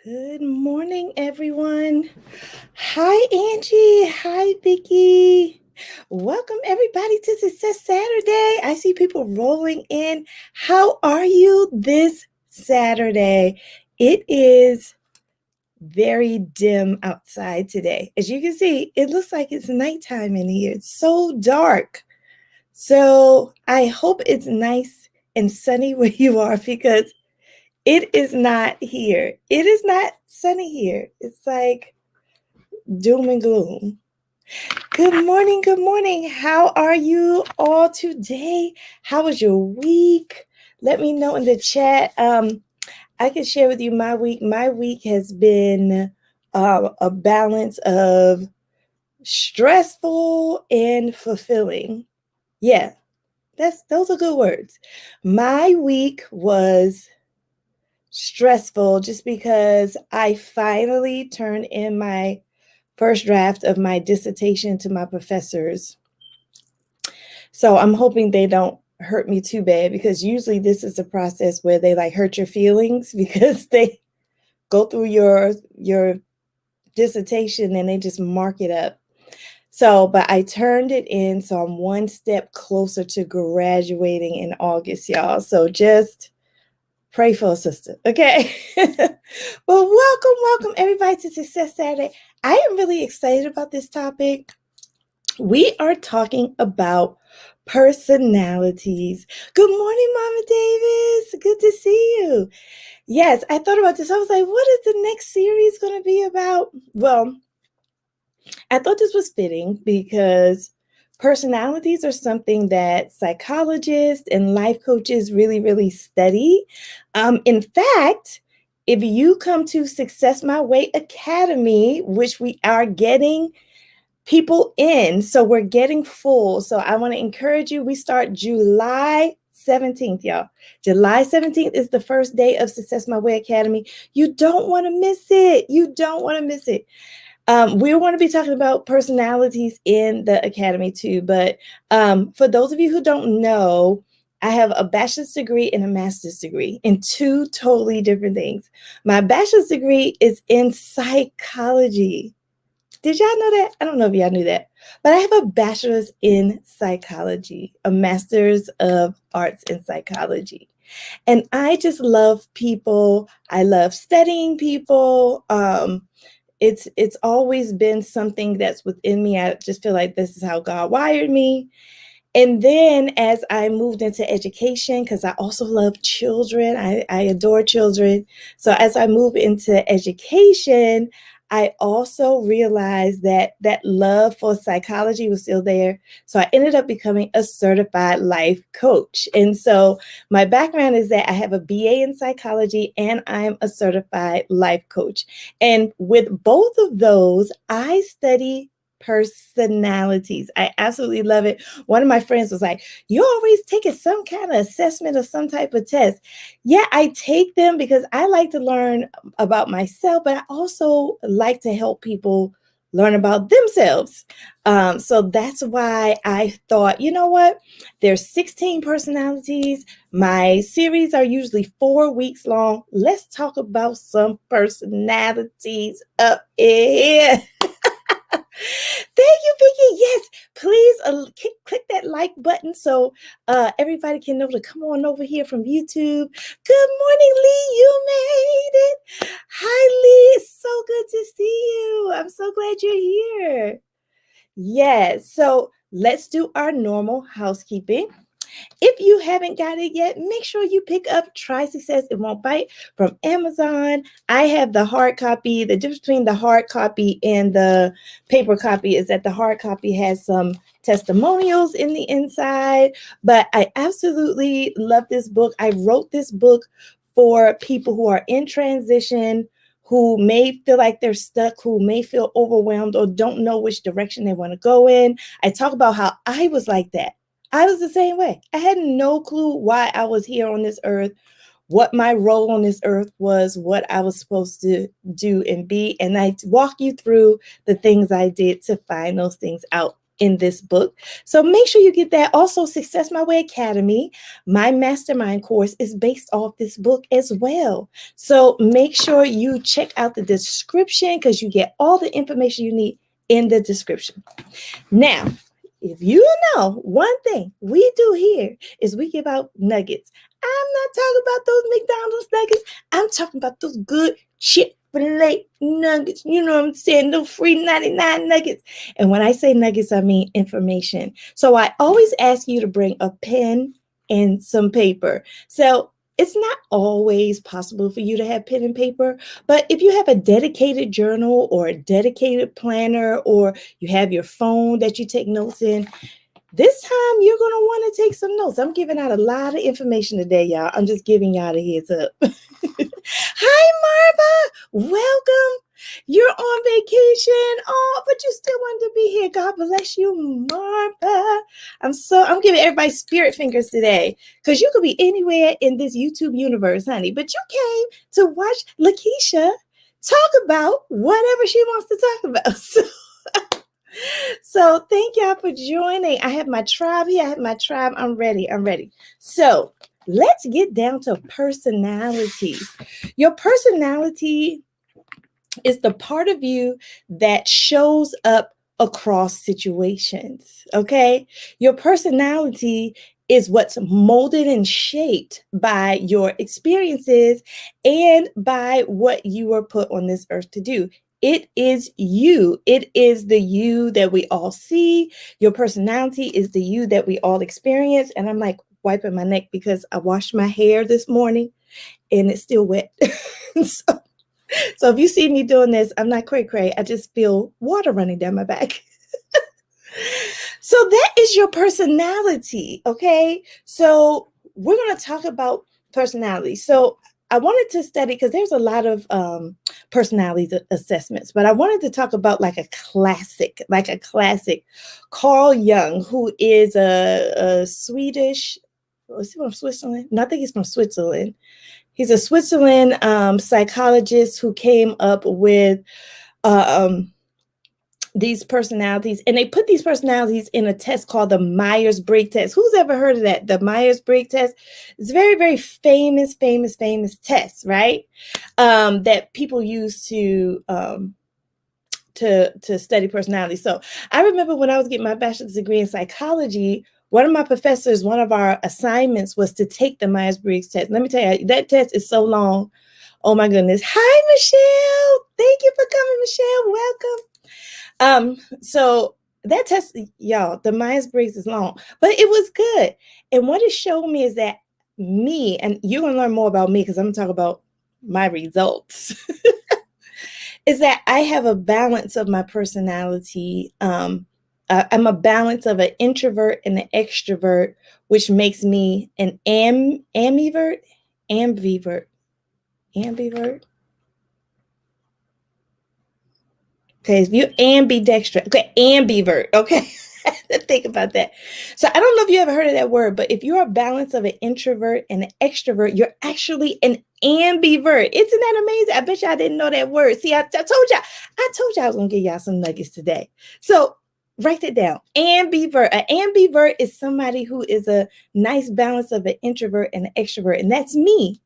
Good morning, everyone. Hi, Angie. Hi, Vicky. Welcome, everybody, to Success Saturday. I see people rolling in. How are you this Saturday? It is very dim outside today. As you can see, it looks like it's nighttime in here. It's so dark. So I hope it's nice and sunny where you are because it is not here. It is not sunny here. It's like doom and gloom. Good morning. Good morning. How are you all today? How was your week? Let me know in the chat. I can share with you my week. My week has been a balance of stressful and fulfilling. Yeah, those are good words. My week was stressful just because I finally turned in my first draft of my dissertation to my professors. So I'm hoping they don't hurt me too bad because usually this is a process where they like hurt your feelings because they go through your dissertation and they just mark it up. So, but I turned it in, so I'm one step closer to graduating in August, y'all. So just pray for a sister, okay? But welcome everybody to Success Saturday. I am really excited about this topic. We are talking about personalities. Good morning, Mama Davis. Good to see you. Yes, I thought about this. I was like, what is the next series going to be about? Well, I thought this was fitting because personalities are something that psychologists and life coaches really study. In fact, if you come to Success My Way Academy, which we are getting people in, so we're getting full. So I want to encourage you. We start July 17th, y'all. July 17th is the first day of Success My Way Academy. You don't want to miss it. You don't want to miss it. We want to be talking about personalities in the academy too, but for those of you who don't know, I have a bachelor's degree and a master's degree in two totally different things. My bachelor's degree is in psychology. Did y'all know that? I don't know if y'all knew that, but I have a bachelor's in psychology, a master's of arts in psychology. And I just love people. I love studying people. It's always been something that's within me. I just feel like this is how God wired me. And then as I moved into education, because I also love children, I adore children. So as I move into education, I also realized that that love for psychology was still there. So I ended up becoming a certified life coach. And so my background is that I have a BA in psychology and I'm a certified life coach. And with both of those, I study personalities. I absolutely love it. One of my friends was like, "You always taking some kind of assessment or some type of test." Yeah, I take them because I like to learn about myself, but I also like to help people learn about themselves. So that's why I thought, you know what? There's 16 personalities. My series are usually 4 weeks long. Let's talk about some personalities up here. Thank you, Vicky. Yes, please click that like button so everybody can know to come on over here from YouTube. Good morning, Lee. You made it. Hi, Lee. It's so good to see you. I'm so glad you're here. Yes. So let's do our normal housekeeping. If you haven't got it yet, make sure you pick up Try Success It Won't Bite from Amazon. I have the hard copy. The difference between the hard copy and the paper copy is that the hard copy has some testimonials in the inside, but I absolutely love this book. I wrote this book for people who are in transition, who may feel like they're stuck, who may feel overwhelmed or don't know which direction they want to go in. I talk about how I was like that. I was the same way. I had no clue why I was here on this earth, what my role on this earth was, what I was supposed to do and be. And I walk you through the things I did to find those things out. in this book. So make sure you get that. Also, Success My Way Academy, my mastermind course, is based off this book as well. So make sure you check out the description because you get all the information you need in the description. Now, if you know one thing we do here is we give out nuggets. I'm not talking about those McDonald's nuggets. I'm talking about those good Chick-fil-A nuggets. You know what I'm saying? Those free 99 nuggets. And when I say nuggets, I mean information. So I always ask you to bring a pen and some paper. So it's not always possible for you to have pen and paper, but if you have a dedicated journal or a dedicated planner, or you have your phone that you take notes in, this time you're going to want to take some notes. I'm giving out a lot of information today, y'all. I'm just giving y'all a heads up. Hi, Marva. Welcome. You're on vacation. Oh, but you still wanted to be here. God bless you, Marva. I'm giving everybody spirit fingers today because you could be anywhere in this YouTube universe, honey. But you came to watch Lakisha talk about whatever she wants to talk about. So thank y'all for joining. I have my tribe here. I have my tribe. I'm ready. So let's get down to personalities. Your personality is the part of you that shows up across situations. Okay. Your personality is what's molded and shaped by your experiences and by what you were put on this earth to do. It is you. It is the you that we all see. Your personality is the you that we all experience. And I'm like wiping my neck because I washed my hair this morning and it's still wet. So if you see me doing this, I'm not cray-cray. I just feel water running down my back. So that is your personality, okay? So we're going to talk about personality. So I wanted to study, because there's a lot of personality assessments, but I wanted to talk about like a classic. Carl Jung, who is a Swedish, is he from Switzerland? No, I think he's from Switzerland. He's a Switzerland psychologist who came up with these personalities, and they put these personalities in a test called the Myers-Briggs test. Who's ever heard of that? The Myers-Briggs test. It's a very, very famous test, right? That people use to study personality. So I remember when I was getting my bachelor's degree in psychology, one of my professors, one of our assignments was to take the Myers-Briggs test. Let me tell you, that test is so long. Oh my goodness. Hi, Michelle. Thank you for coming, Michelle. Welcome. So that test, y'all, the Myers-Briggs is long, but it was good. And what it showed me is that me, and you're going to learn more about me because I'm going to talk about my results, is that I have a balance of my personality. I'm a balance of an introvert and an extrovert, which makes me an ambivert. Okay, if you're ambidextrous, okay, ambivert, okay. Think about that. So I don't know if you ever heard of that word, but if you're a balance of an introvert and an extrovert, you're actually an ambivert. Isn't that amazing? I bet y'all didn't know that word. See, I told y'all I was gonna give y'all some nuggets today. So write that down. Ambivert. An ambivert is somebody who is a nice balance of an introvert and an extrovert, and that's me.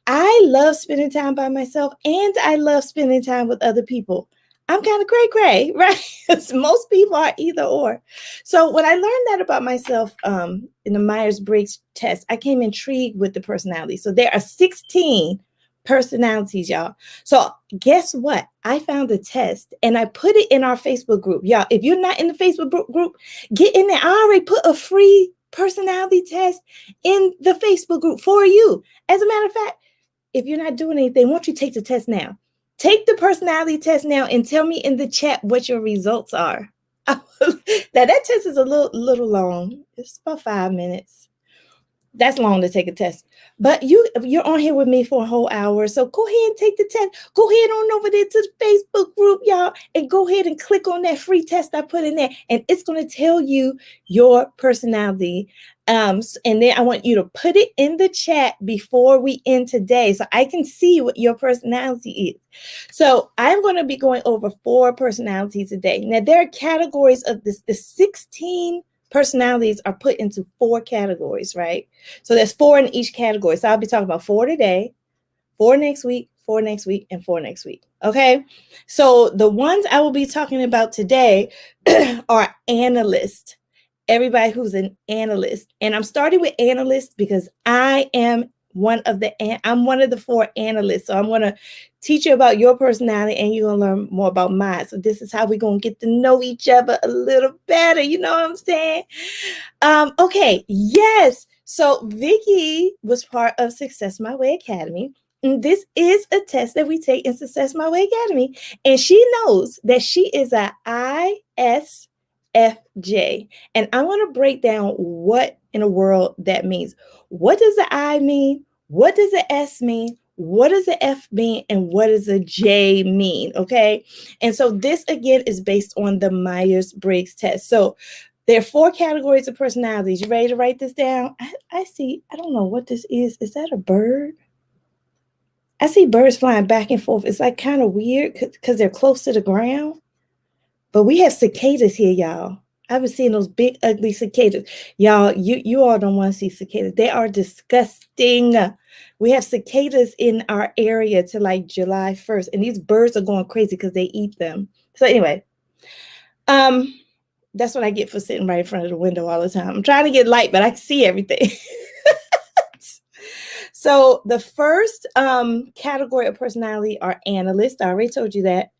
I love spending time by myself, and I love spending time with other people. I'm kind of cray-cray, right? Most people are either or. So when I learned that about myself in the Myers-Briggs test, I came intrigued with the personality. So there are 16 personalities, y'all. So guess what? I found a test and I put it in our Facebook group. Y'all, if you're not in the Facebook group, get in there. I already put a free personality test in the Facebook group for you. As a matter of fact, if you're not doing anything, why don't you take the test now? Take the personality test now and tell me in the chat what your results are. Now that test is a little long. It's about 5 minutes. That's long to take a test. But you're on here with me for a whole hour. So go ahead and take the test. Go ahead on over there to the Facebook group, y'all, and go ahead and click on that free test I put in there. And it's going to tell you your personality. And then I want you to put it in the chat before we end today so I can see what your personality is. So I'm going to be going over 4 personalities today. Now, there are categories of this. The 16 personalities are put into 4 categories, right? So there's 4 in each category. So I'll be talking about 4 today, 4 next week, 4 next week, and 4 next week. Okay. So the ones I will be talking about today are analysts. Everybody who's an analyst. And I'm starting with analysts because I'm one of the 4 analysts. So I'm going to teach you about your personality and you're going to learn more about mine. So this is how we're going to get to know each other a little better. You know what I'm saying? Okay. Yes. So Vicky was part of Success My Way Academy. And this is a test that we take in Success My Way Academy. And she knows that she is a ISFJ. And I want to break down what in the world that means. What does the I mean? What does the S mean? What does the F mean? And what does the J mean? Okay. And so this again is based on the Myers-Briggs test. So there are 4 categories of personalities. You ready to write this down? I see, I don't know what this is. Is that a bird? I see birds flying back and forth. It's like kind of weird because they're close to the ground. But we have cicadas here, y'all. I've been seeing those big, ugly cicadas. Y'all, you all don't want to see cicadas. They are disgusting. We have cicadas in our area till like July 1st. And these birds are going crazy because they eat them. So anyway, that's what I get for sitting right in front of the window all the time. I'm trying to get light, but I can see everything. So the first category of personality are analysts. I already told you that.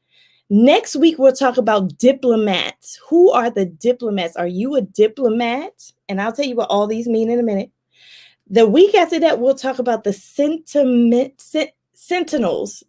Next week, we'll talk about diplomats. Who are the diplomats? Are you a diplomat? And I'll tell you what all these mean in a minute. The week after that, we'll talk about the sentinels.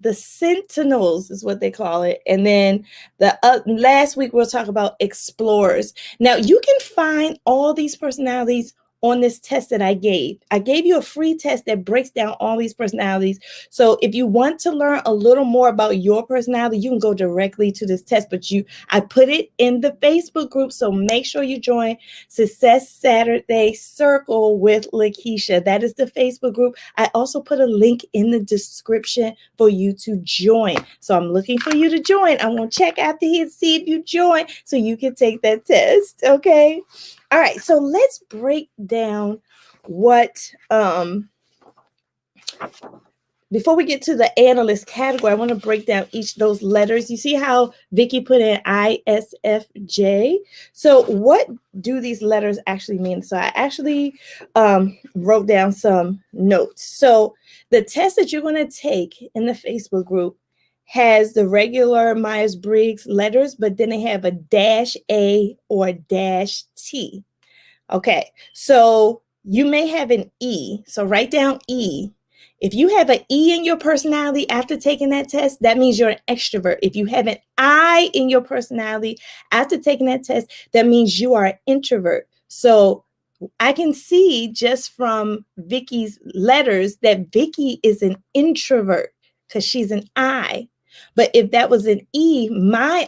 The sentinels is what they call it. And then the last week, we'll talk about explorers. Now, you can find all these personalities on this test that I gave. I gave you a free test that breaks down all these personalities. So if you want to learn a little more about your personality, you can go directly to this test. But I put it in the Facebook group. So make sure you join Success Saturday Circle with Lakisha. That is the Facebook group. I also put a link in the description for you to join. So I'm looking for you to join. I'm going to check after here to see if you join so you can take that test. Okay. All right, so let's break down what, before we get to the analyst category, I want to break down each of those letters. You see how Vicky put in ISFJ? So what do these letters actually mean? So I actually wrote down some notes. So the test that you're going to take in the Facebook group has the regular Myers-Briggs letters, but then they have a -A or -T. Okay, so you may have an E. So write down E. If you have an E in your personality after taking that test, that means you're an extrovert. If you have an I in your personality after taking that test, that means you are an introvert. So I can see just from Vicky's letters that Vicky is an introvert because she's an I. But if that was an E,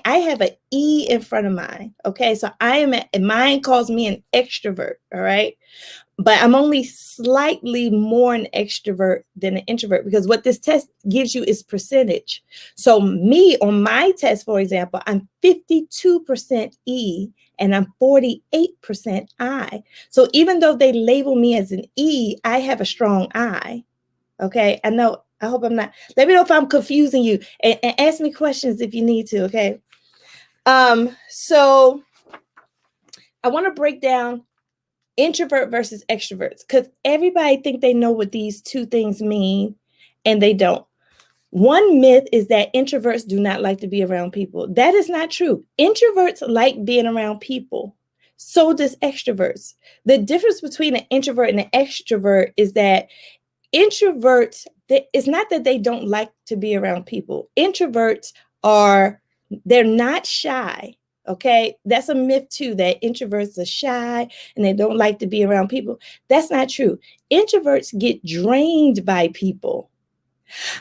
I have an E in front of mine. Okay, so mine calls me an extrovert. All right, but I'm only slightly more an extrovert than an introvert because what this test gives you is percentage. So me on my test, for example, I'm 52% E and I'm 48% I. So even though they label me as an E, I have a strong I. Okay, I know. I hope I'm not. Let me know if I'm confusing you and ask me questions if you need to. Okay. So I want to break down introvert versus extroverts because everybody think they know what these two things mean and they don't. One myth is that introverts do not like to be around people. That is not true. Introverts like being around people. So does extroverts. The difference between an introvert and an extrovert is that introverts, it's not that they don't like to be around people. Introverts they're not shy. Okay, that's a myth too, that introverts are shy and they don't like to be around people. That's not true. Introverts get drained by people.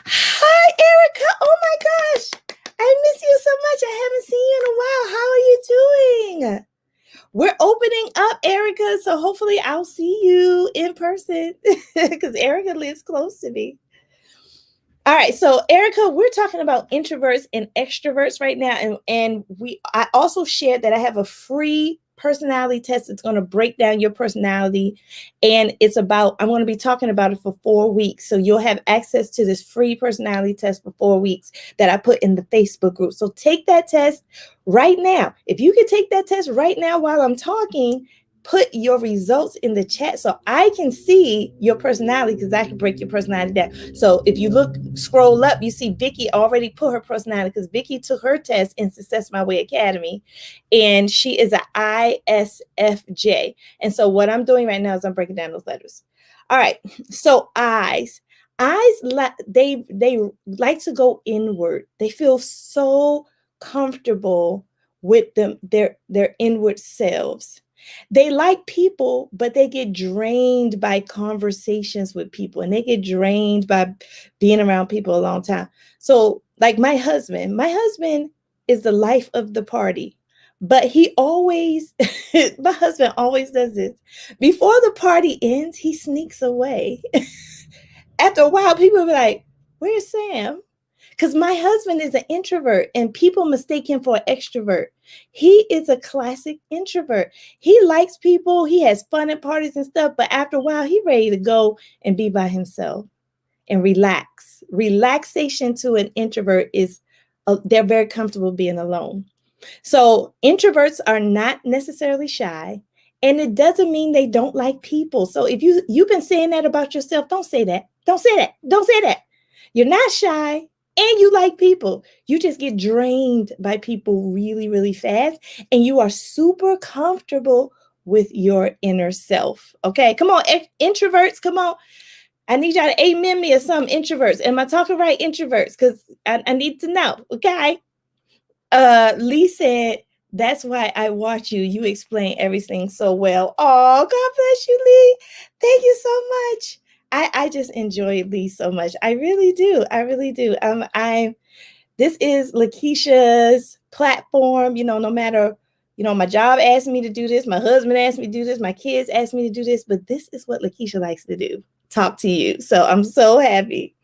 Hi, Erica. Oh my gosh. I miss you so much. I haven't seen you in a while. How are you doing? We're opening up, Erica. So hopefully I'll see you in person because Erica lives close to me. All right, so Erica, we're talking about introverts and extroverts right now, and I also shared that I have a free personality test that's going to break down your personality, and I'm going to be talking about it for 4 weeks, so you'll have access to this free personality test for 4 weeks that I put in the Facebook group. So take that test right now. If you could take that test right now while I'm talking, put your results in the chat so I can see your personality, because I can break your personality down. So if you scroll up, you see Vicky already put her personality, because Vicky took her test in Success My Way Academy, and she is an ISFJ. And so what I'm doing right now is I'm breaking down those letters. All right. So eyes, they like to go inward. They feel so comfortable with their inward selves. They like people, but they get drained by conversations with people, and they get drained by being around people a long time. So, like my husband is the life of the party, but he always, my husband always does this. Before the party ends, he sneaks away. After a while, people will be like, "Where's Sam?" Because my husband is an introvert and people mistake him for an extrovert. He is a classic introvert. He likes people, he has fun at parties and stuff, but after a while, he's ready to go and be by himself and relax. Relaxation to an introvert is, they're very comfortable being alone. So introverts are not necessarily shy, and it doesn't mean they don't like people. So if you've been saying that about yourself, don't say that. Don't say that. Don't say that. You're not shy and you like people. You just get drained by people really, really fast, and you are super comfortable with your inner self. Okay, come on, introverts, come on. I need y'all to amen me or some introverts. Am I talking right, introverts? Because I need to know. Okay. Lee said, "That's why I watch you. You explain everything so well." Oh, God bless you, Lee. Thank you so much. I just enjoy Lee so much. I really do. I really do. This is Lakisha's platform. No matter, my job asked me to do this, my husband asked me to do this, my kids asked me to do this, but this is what Lakisha likes to do. Talk to you. So I'm so happy.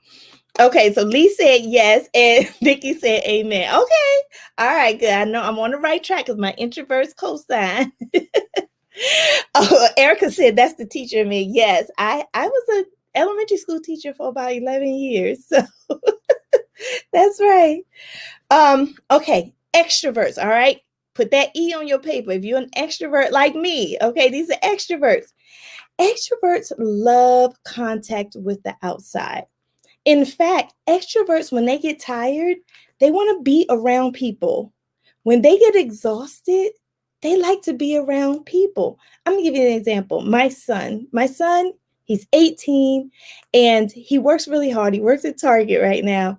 Okay, so Lee said yes, and Vicky said amen. Okay, all right, good. I know I'm on the right track because my introverts co-sign. Oh, Erica said that's the teacher in me. Yes, I was an elementary school teacher for about 11 years, so that's right. Okay, extroverts. All right, put that E on your paper. If you're an extrovert like me, okay, these are extroverts. Extroverts love contact with the outside. In fact, extroverts, when they get tired, they want to be around people. When they get exhausted, they like to be around people. I'm going to give you an example. My son, he's 18 and he works really hard. He works at Target right now.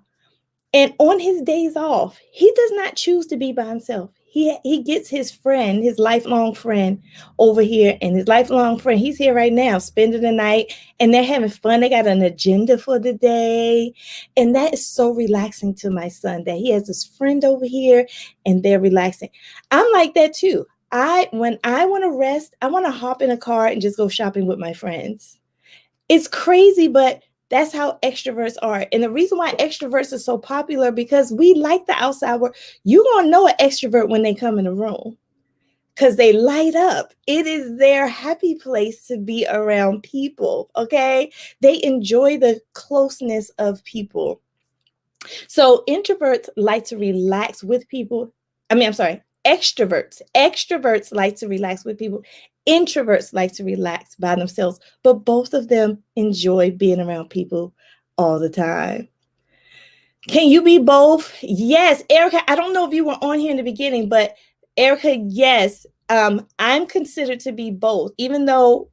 And on his days off, he does not choose to be by himself. He gets his friend, his lifelong friend over here, and his lifelong friend, he's here right now, spending the night, and they're having fun. They got an agenda for the day. And that is so relaxing to my son, that he has his friend over here and they're relaxing. I'm like that too. When I want to rest, I want to hop in a car and just go shopping with my friends. It's crazy, but that's how extroverts are. And the reason why extroverts are so popular, because we like the outside world. You're going to know an extrovert when they come in the room because they light up. It is their happy place to be around people, okay? They enjoy the closeness of people. So introverts like to relax with people. I'm sorry, extroverts. Extroverts like to relax with people. Introverts like to relax by themselves, but both of them enjoy being around people all the time. Can you be both? Yes, Erica. I don't know if you were on here in the beginning, but Erica, yes, I'm considered to be both, even though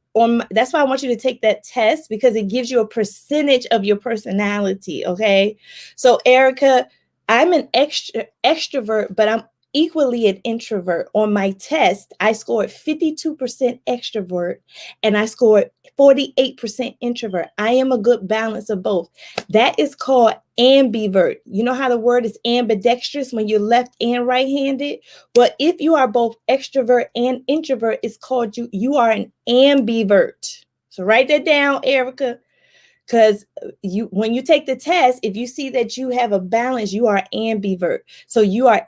that's why I want you to take that test, because it gives you a percentage of your personality. Okay. So Erica, I'm an extrovert, but equally an introvert. On my test, I scored 52% extrovert and I scored 48% introvert. I am a good balance of both. That is called ambivert. You know how the word is ambidextrous when you're left and right handed? But if you are both extrovert and introvert, it's called you are an ambivert. So write that down, Erica. Because when you take the test, if you see that you have a balance, you are ambivert. So you are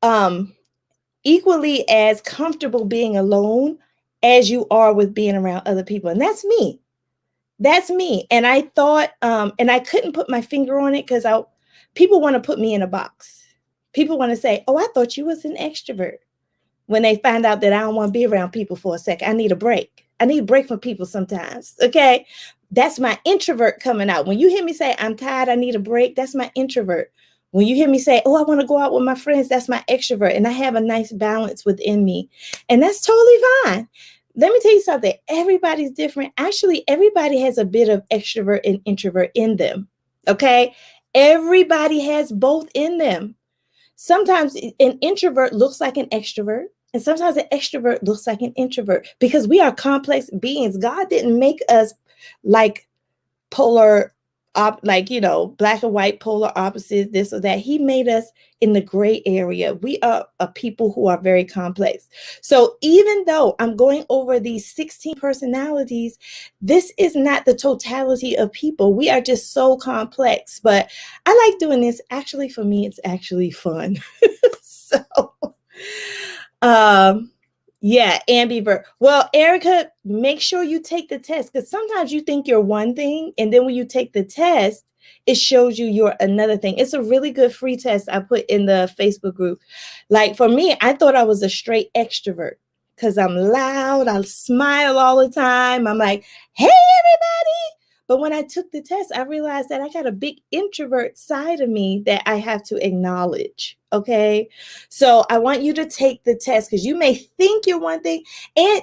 um equally as comfortable being alone as you are with being around other people. And that's me. That's me. And I thought, and I couldn't put my finger on it because people want to put me in a box. People want to say, oh, I thought you was an extrovert, when they find out that I don't want to be around people for a second. I need a break. I need a break from people sometimes. Okay. That's my introvert coming out. When you hear me say, I'm tired, I need a break, that's my introvert. When you hear me say, oh, I want to go out with my friends, that's my extrovert. And I have a nice balance within me. And that's totally fine. Let me tell you something. Everybody's different. Actually, everybody has a bit of extrovert and introvert in them. Okay. Everybody has both in them. Sometimes an introvert looks like an extrovert, and sometimes an extrovert looks like an introvert because we are complex beings. God didn't make us like polar like black and white polar opposites, this or that. He made us in the gray area. We are a people who are very complex. So even though I'm going over these 16 personalities, this is not the totality of people. We are just so complex. But I like doing this. Actually, for me, it's actually fun. So um yeah, ambivert. Well, Erica, make sure you take the test, because sometimes you think you're one thing, and then when you take the test, it shows you you're another thing. It's a really good free test I put in the Facebook group. Like for me, I thought I was a straight extrovert because I'm loud, I smile all the time. I'm like, hey, everybody. But when I took the test, I realized that I got a big introvert side of me that I have to acknowledge. Okay. So I want you to take the test because you may think you're one thing. And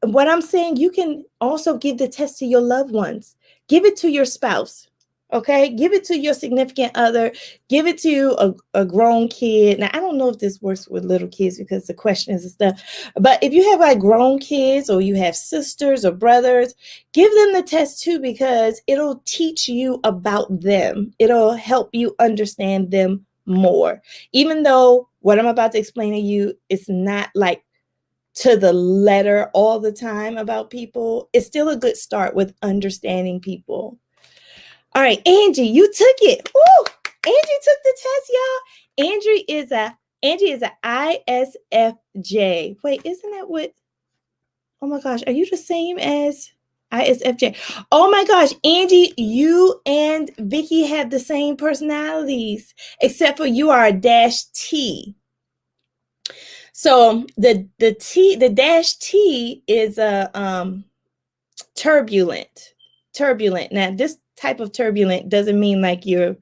what I'm saying, you can also give the test to your loved ones. Give it to your spouse. Okay, give it to your significant other. Give it to a grown kid. Now, I don't know if this works with little kids because the questions and stuff, but if you have like grown kids or you have sisters or brothers, give them the test too, because it'll teach you about them. It'll help you understand them more. Even though what I'm about to explain to you is not like to the letter all the time about people, it's still a good start with understanding people. All right, Angie, you took it. Woo! Angie took the test, y'all. Angie is a ISFJ. Wait, isn't that what? Oh my gosh, are you the same as ISFJ? Oh my gosh, Angie, you and Vicky have the same personalities, except for you are a dash T. So the dash T is a turbulent. Now, this type of turbulent doesn't mean like you're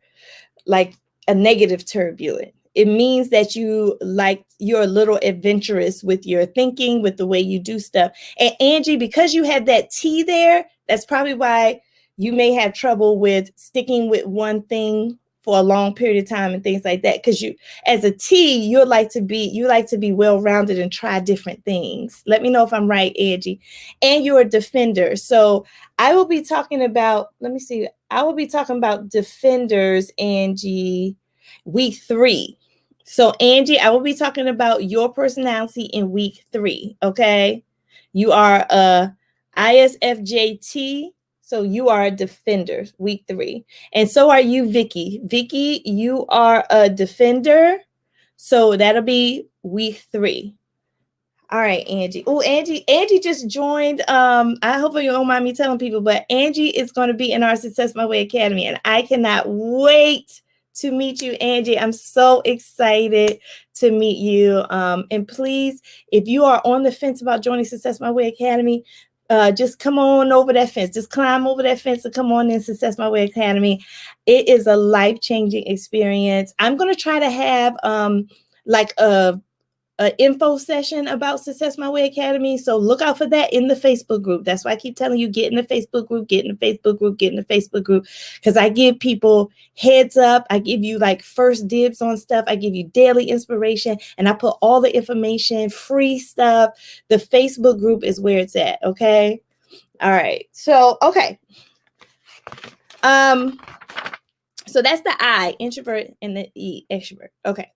like a negative turbulent. It means that you're a little adventurous with your thinking, with the way you do stuff. And Angie, because you had that T there, that's probably why you may have trouble with sticking with one thing for a long period of time and things like that. Because you, as a T, you like to be well-rounded and try different things. Let me know if I'm right, Angie. And you're a defender. So I will be talking about, I will be talking about defenders, Angie, week 3. So Angie, I will be talking about your personality in week 3. Okay. You are a ISFJT. So you are a defender, week 3. And so are you, Vicky. Vicky, you are a defender. So that'll be week 3. All right, Angie. Oh, Angie just joined. I hope you don't mind me telling people, but Angie is going to be in our Success My Way Academy, and I cannot wait to meet you, Angie. I'm so excited to meet you. And please, if you are on the fence about joining Success My Way Academy, just come on over that fence. Just climb over that fence and come on in Success My Way Academy. It is a life-changing experience. I'm going to try to have like info session about Success My Way Academy. So look out for that in the Facebook group. That's why I keep telling you, get in the Facebook group, get in the Facebook group, get in the Facebook group. Because I give people heads up. I give you like first dibs on stuff. I give you daily inspiration, and I put all the information, free stuff. The Facebook group is where it's at. Okay. All right. So, okay. So that's the I, introvert, and the E, extrovert. Okay.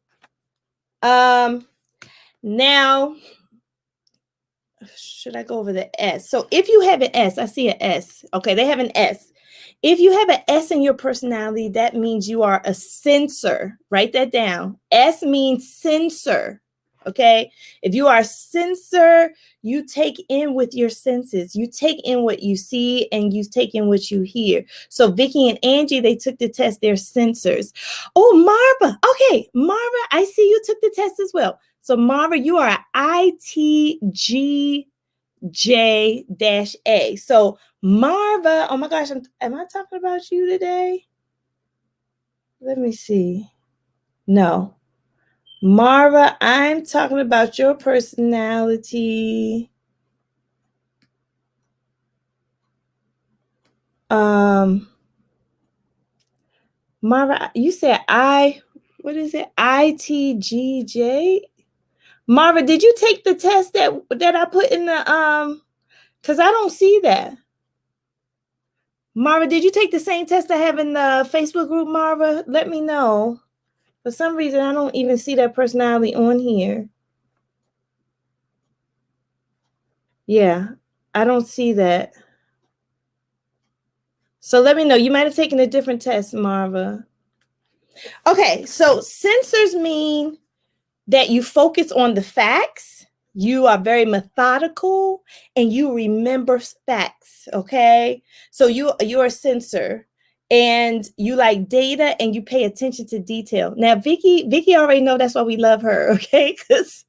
Now, should I go over the S? So if you have an S, I see an S. Okay, they have an S. If you have an S in your personality, that means you are a sensor. Write that down. S means sensor. Okay. If you are a sensor, you take in with your senses. You take in what you see and you take in what you hear. So Vicky and Angie, they took the test. They're sensors. Oh, Marva. Okay, Marva, I see you took the test as well. So Marva, you are an ITGJ-A. So Marva, oh my gosh, am I talking about you today? Let me see. No. Marva, I'm talking about your personality. Marva, you said what is it? ITGJ? Marva, did you take the test that I put in the because I don't see that. Marva, did you take the same test I have in the Facebook group, Marva? Let me know. For some reason, I don't even see that personality on here. Yeah, I don't see that. So let me know. You might have taken a different test, Marva. Okay, so sensors mean that you focus on the facts, you are very methodical, and you remember facts, okay? So you're a sensor, and you like data, and you pay attention to detail. Now, Vicky already know that's why we love her, okay? Because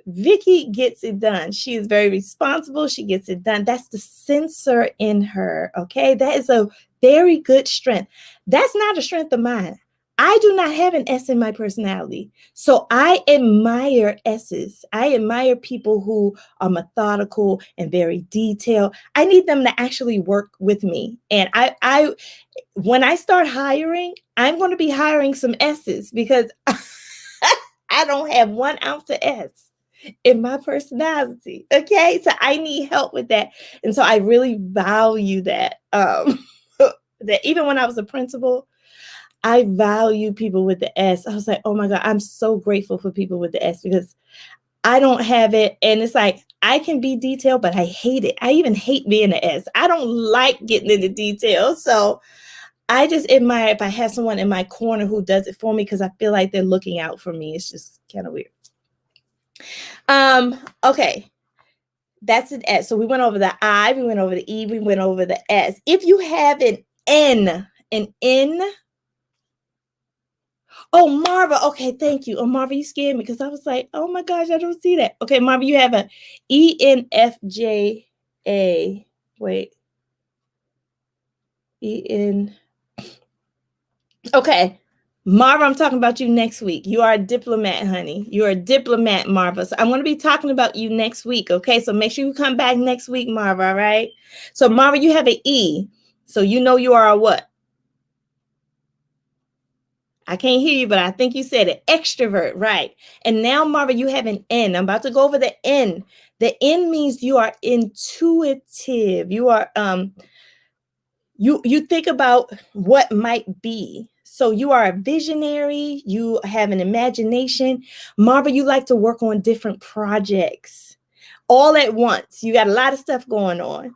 Vicky gets it done. She is very responsible. She gets it done. That's the sensor in her, okay? That is a very good strength. That's not a strength of mine. I do not have an S in my personality. So I admire S's. I admire people who are methodical and very detailed. I need them to actually work with me. And I when I start hiring, I'm going to be hiring some S's because I don't have 1 ounce of S in my personality. Okay. So I need help with that. And so I really value that. That even when I was a principal, I value people with the S. I was like, oh my God, I'm so grateful for people with the S because I don't have it. And it's like, I can be detailed, but I hate it. I even hate being an S. I don't like getting into details. So I just admire if I have someone in my corner who does it for me because I feel like they're looking out for me. It's just kind of weird. Okay. That's an S. So we went over the I, we went over the E, we went over the S. If you have an N, oh, Marva. Okay, thank you. Oh, Marva, you scared me because I was like, oh my gosh, I don't see that. Okay, Marva, you have an ENFJA. Wait. EN. Okay. Marva, I'm talking about you next week. You are a diplomat, honey. You're a diplomat, Marva. So I'm going to be talking about you next week. Okay. So make sure you come back next week, Marva. All right. So, Marva, you have an E. So you know you are a what? I can't hear you, but I think you said it. Extrovert, right? And now, Marva, you have an N. I'm about to go over the N. The N means you are intuitive. You are you think about what might be. So you are a visionary, you have an imagination. Marva, you like to work on different projects all at once. You got a lot of stuff going on.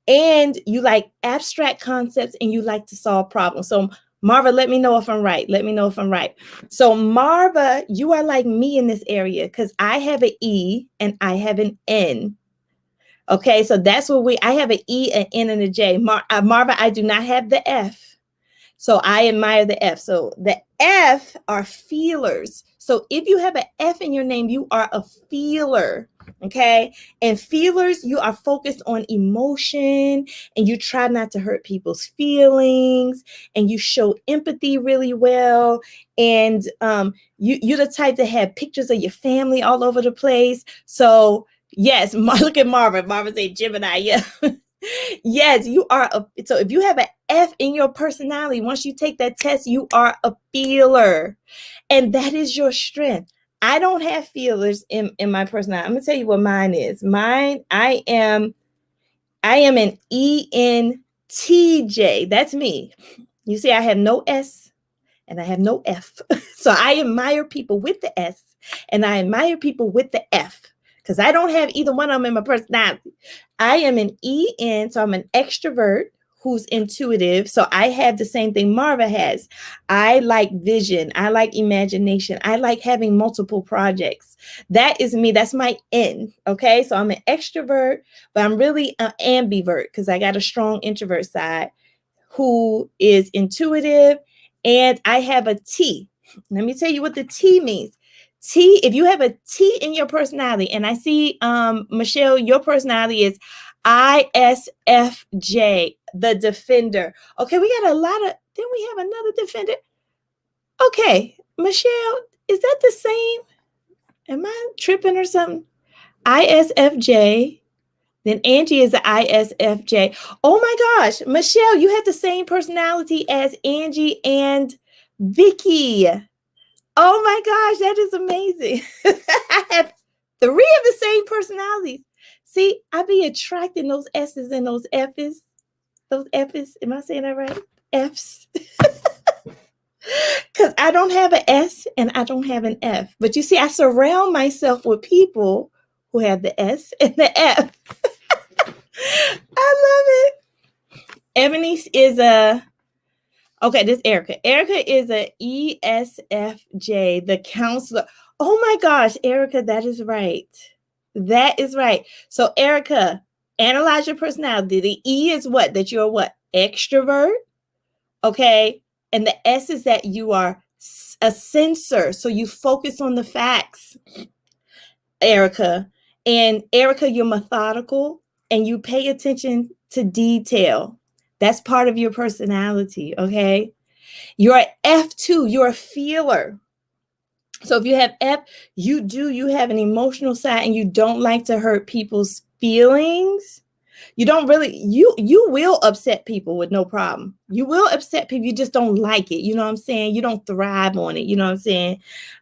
And you like abstract concepts and you like to solve problems. So Marva, let me know if I'm right. Let me know if I'm right. So Marva, you are like me in this area because I have an E and I have an N. Okay, so that's what I have an E, an N, and a J. Marva, I do not have the F. So I admire the F. So the F are feelers. So if you have an F in your name, you are a feeler. Okay. And feelers, you are focused on emotion and you try not to hurt people's feelings and you show empathy really well. And you're the type to have pictures of your family all over the place. So yes, look at Marvin. Marvin said Gemini. Yeah. Yes, you are so if you have an F in your personality, once you take that test, you are a feeler. And that is your strength. I don't have feelers in my personality. I'm gonna tell you what mine is. Mine, I am an ENTJ. That's me. You see, I have no S and I have no F. So I admire people with the S and I admire people with the F because I don't have either one of them in my personality. I am an EN, so I'm an extrovert who's intuitive. So I have the same thing Marva has. I like vision. I like imagination. I like having multiple projects. That is me. That's my N. Okay. So I'm an extrovert, but I'm really an ambivert because I got a strong introvert side who is intuitive. And I have a T. Let me tell you what the T means. T, if you have a T in your personality, and I see, Michelle, your personality is ISFJ, the defender. Okay, we got a lot of, then we have another defender. Okay, Michelle, is that the same? Am I tripping or something? ISFJ. Then Angie is the ISFJ. Oh my gosh, Michelle, you have the same personality as Angie and Vicky. Oh my gosh, that is amazing. I have three of the same personalities. See, I be attracting those S's and those F's. Those F's. Am I saying that right? F's. Because I don't have an S and I don't have an F. But you see, I surround myself with people who have the S and the F. I love it. Ebony is okay, this Erica. Erica is a ESFJ, the counselor. Oh my gosh, Erica, that is right. That is right. So Erica, analyze your personality. The E is what? That you're what? Extrovert. Okay. And the S is that you are a sensor. So you focus on the facts, Erica. And Erica, you're methodical and you pay attention to detail. That's part of your personality, okay? You're an F2, you're a feeler. So if you have F, you have an emotional side and you don't like to hurt people's feelings. You don't really, you will upset people with no problem. You will upset people, you just don't like it. You know what I'm saying? You don't thrive on it. You know what I'm saying?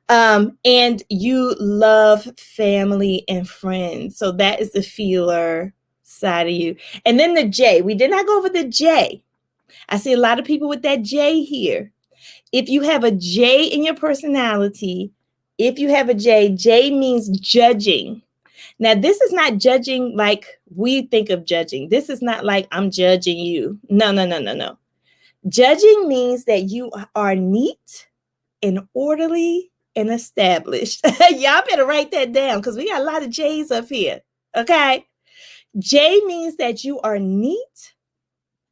And you love family and friends. So that is the feeler side of you. And then the J, we did not go over the J. I see a lot of people with that J here. If you have a J in your personality, if you have a J, J means judging. Now, this is not judging like we think of judging. This is not like I'm judging you. No. Judging means that you are neat and orderly and established. Y'all better write that down because we got a lot of J's up here. Okay. J means that you are neat,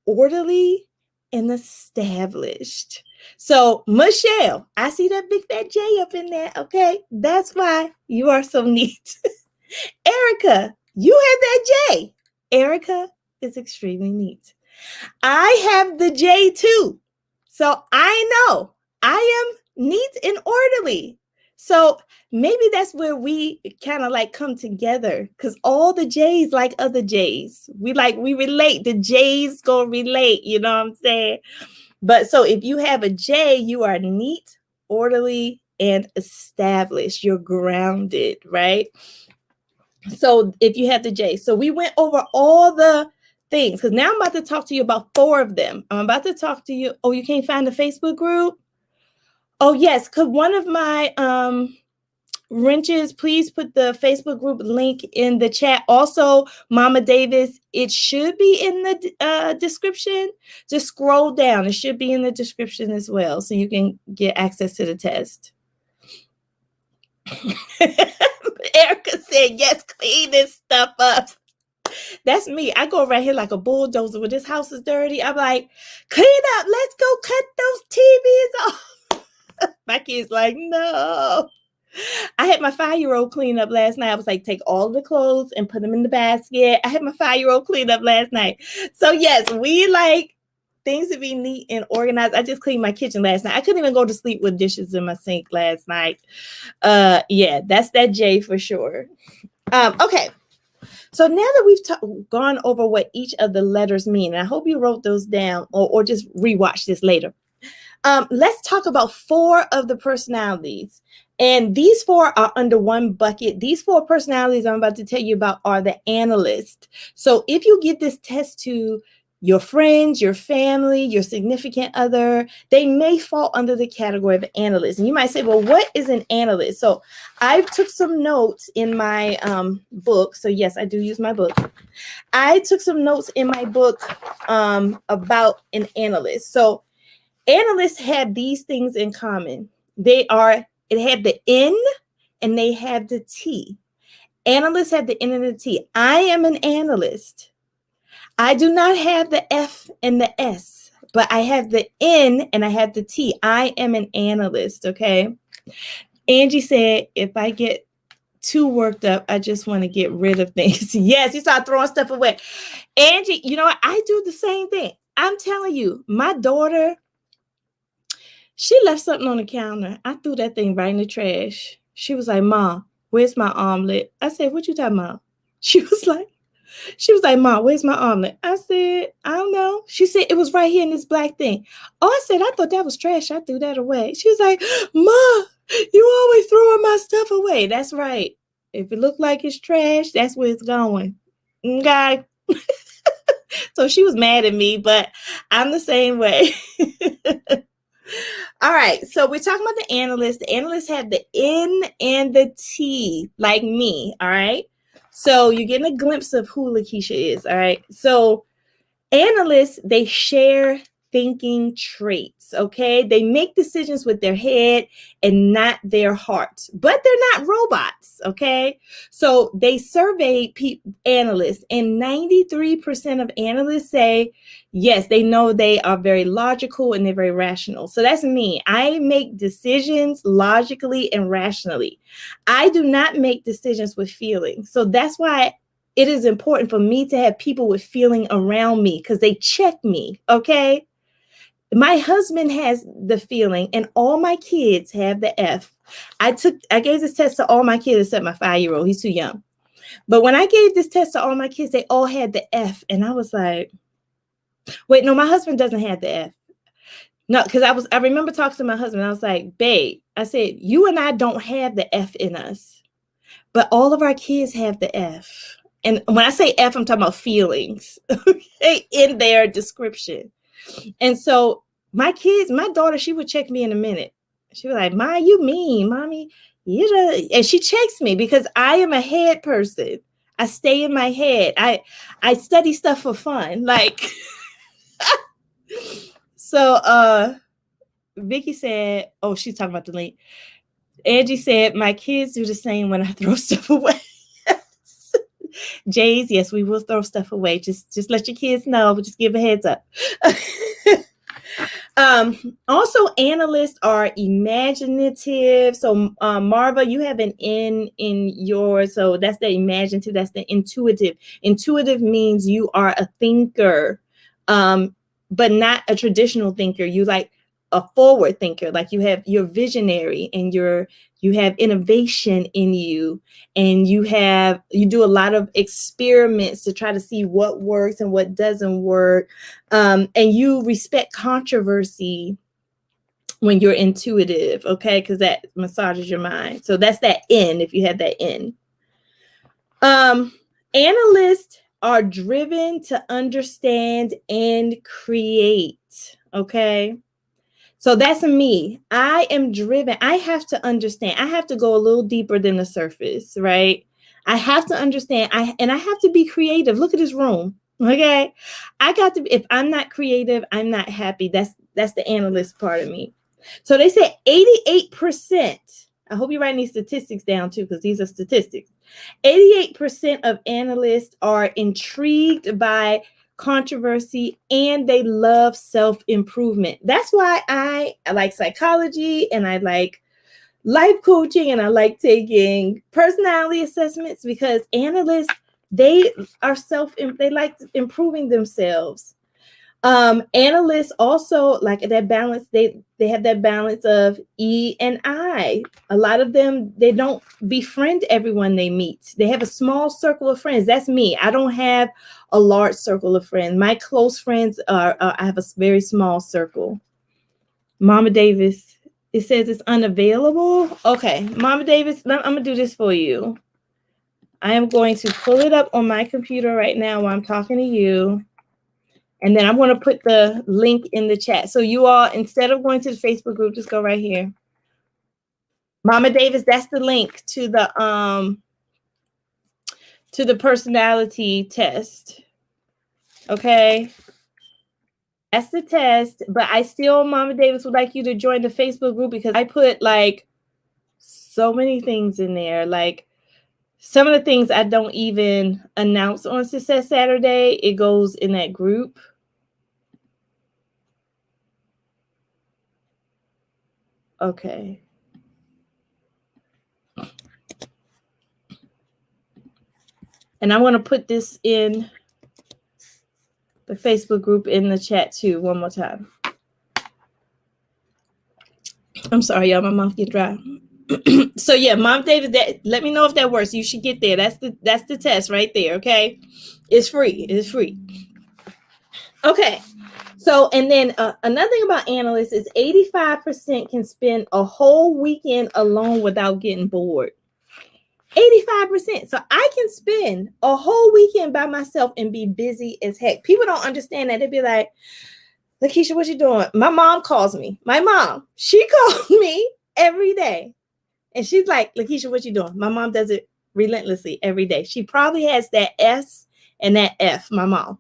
orderly, and established. So, Michelle, I see that big fat J up in there. Okay. That's why you are so neat. Erica, you have that J. Erica is extremely neat. I have the J too. So I know I am neat and orderly. So maybe that's where we kind of like come together because all the J's like other J's. We relate. The J's go relate. You know what I'm saying? But so if you have a J, you are neat, orderly, and established. You're grounded, right? So if you have the J, so we went over all the things because now I'm about to talk to you about 4 of them. I'm about to talk to you. Oh, you can't find the Facebook group? Oh, yes. Could one of my wrenches please put the Facebook group link in the chat? Also, Mama Davis, it should be in the description. Just scroll down. It should be in the description as well so you can get access to the test. Erica said, yes, clean this stuff up. That's me. I go right here like a bulldozer. When this house is dirty, I'm like, clean up. Let's go cut those TVs off. My kid's like, no. I had my 5-year-old clean up last night. I was like, take all the clothes and put them in the basket. I had my 5-year-old clean up last night. So yes, we like things to be neat and organized. I just cleaned my kitchen last night. I couldn't even go to sleep with dishes in my sink last night. Yeah, that's that J for sure. Okay. So now that we've gone over what each of the letters mean, and I hope you wrote those down or just rewatch this later. Let's talk about 4 of the personalities. And these 4 are under one bucket. These 4 personalities I'm about to tell you about are the analysts. So if you give this test to your friends, your family, your significant other, they may fall under the category of analyst. And you might say, well, what is an analyst? So I took some notes in my book. So yes, I do use my book. I took some notes in my book about an analyst. So analysts have these things in common. It had the N and they have the T. Analysts have the N and the T. I am an analyst. I do not have the F and the S, but I have the N and I have the T. I am an analyst, okay? Angie said, if I get too worked up, I just want to get rid of things. Yes, you start throwing stuff away. Angie, you know what? I do the same thing. I'm telling you, my daughter, she left something on the counter. I threw that thing right in the trash. She was like, Mom, where's my omelet? I said, what you talking about? She was like, Mom, where's my omelet? I said, I don't know. She said, it was right here in this black thing. Oh, I said, I thought that was trash. I threw that away. She was like, Mom, you always throwing my stuff away. That's right. If it looked like it's trash, that's where it's going. Okay. So she was mad at me, but I'm the same way. All right, so we're talking about the analysts. The analysts have the N and the T, like me, all right? So you're getting a glimpse of who Lakisha is, all right? So analysts, they share thinking traits, okay? They make decisions with their head and not their heart, but they're not robots, okay? So they surveyed analysts, and 93% of analysts say, yes, they know they are very logical and they're very rational. So that's me. I make decisions logically and rationally. I do not make decisions with feelings. So that's why it is important for me to have people with feeling around me because they check me, okay? My husband has the feeling and all my kids have the F. I gave this test to all my kids except my 5-year-old. He's too young. But when I gave this test to all my kids, they all had the F. And I was like, wait, no, my husband doesn't have the F. No, because I remember talking to my husband. I was like, babe, I said, you and I don't have the F in us, but all of our kids have the F. And when I say F, I'm talking about feelings, okay, in their description. And so my daughter, she would check me in a minute. She was like, Ma, you mean, Mommy? And she checks me because I am a head person. I stay in my head. I study stuff for fun. Like, so Vicky said, oh, she's talking about the link. Angie said, my kids do the same when I throw stuff away. Jays, yes, we will throw stuff away. Just let your kids know. Just give a heads up. Also, analysts are imaginative. So, Marva, you have an N in yours. So that's the imaginative. That's the intuitive. Intuitive means you are a thinker, but not a traditional thinker. You like a forward thinker. Like you're visionary and you have innovation in you, and you do a lot of experiments to try to see what works and what doesn't work. And you respect controversy when you're intuitive, okay? Because that massages your mind. So that's that N, if you have that N. Analysts are driven to understand and create, okay? So that's me. I am driven. I have to understand. I have to go a little deeper than the surface, right? I have to understand. I have to be creative. Look at this room. Okay. I got to be, if I'm not creative, I'm not happy. That's the analyst part of me. So they say 88%. I hope you're writing these statistics down too, because these are statistics. 88% of analysts are intrigued by controversy and they love self-improvement. That's why I like psychology and I like life coaching and I like taking personality assessments, because analysts, they are they like improving themselves. Analysts also like that balance. They have that balance of E and I. A lot of them, they don't befriend everyone they meet. They have a small circle of friends. That's me. I don't have a large circle of friends. My close friends are I have a very small circle. Mama Davis, it says it's unavailable. Okay, Mama Davis, I'm gonna do this for you. I am going to pull it up on my computer right now while I'm talking to you. And then I'm going to put the link in the chat. So you all, instead of going to the Facebook group, just go right here. Mama Davis, that's the link to the personality test. Okay. That's the test. But I still, Mama Davis, would like you to join the Facebook group because I put like so many things in there. Like some of the things I don't even announce on Success Saturday, it goes in that group. Okay. And I'm going to put this in the Facebook group in the chat too, one more time. I'm sorry, y'all, my mouth get dry. So yeah, Mom David, let me know if that works. You should get there. That's the test right there, okay? It's free. It's free. Okay. So, and then another thing about analysts is 85% can spend a whole weekend alone without getting bored. 85%. So I can spend a whole weekend by myself and be busy as heck. People don't understand that. They'd be like, Lakisha, what you doing? My mom calls me. My mom, she calls me every day. And she's like, Lakisha, what you doing? My mom does it relentlessly every day. She probably has that S and that F, my mom.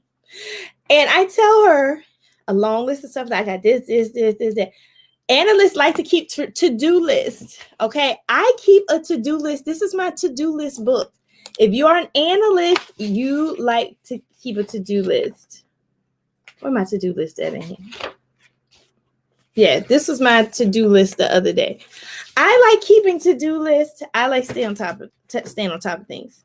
And I tell her a long list of stuff. Like I got this, that. Analysts like to keep to-do lists. Okay. I keep a to-do list. This is my to-do list book. If you are an analyst, you like to keep a to-do list. Where my to-do list at in here? Yeah, this was my to-do list the other day. I like keeping to-do lists. I like staying on top of things.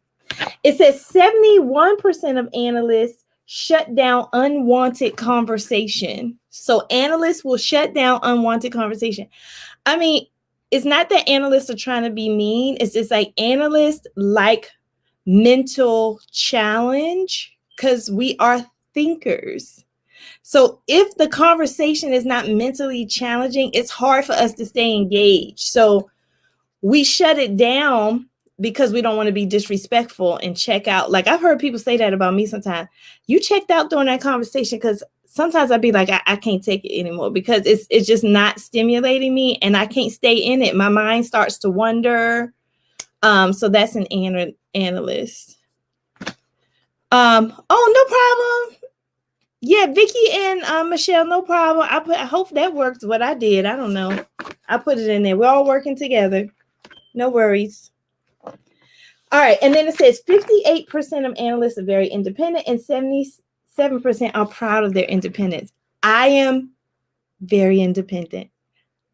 It says 71% of analysts shut down unwanted conversation. So analysts will shut down unwanted conversation. I mean, it's not that analysts are trying to be mean. It's just like analysts like mental challenge because we are thinkers. So if the conversation is not mentally challenging, it's hard for us to stay engaged. So we shut it down because we don't want to be disrespectful and check out. Like I've heard people say that about me sometimes. You checked out during that conversation because sometimes I'd be like, I can't take it anymore because it's just not stimulating me and I can't stay in it. My mind starts to wander. So that's an analyst. Oh, no problem. Yeah, Vicky and Michelle, no problem. I hope that works. What I did, I don't know. I put it in there. We're all working together. No worries. All right, and then it says 58% of analysts are very independent, and 77% are proud of their independence. I am very independent.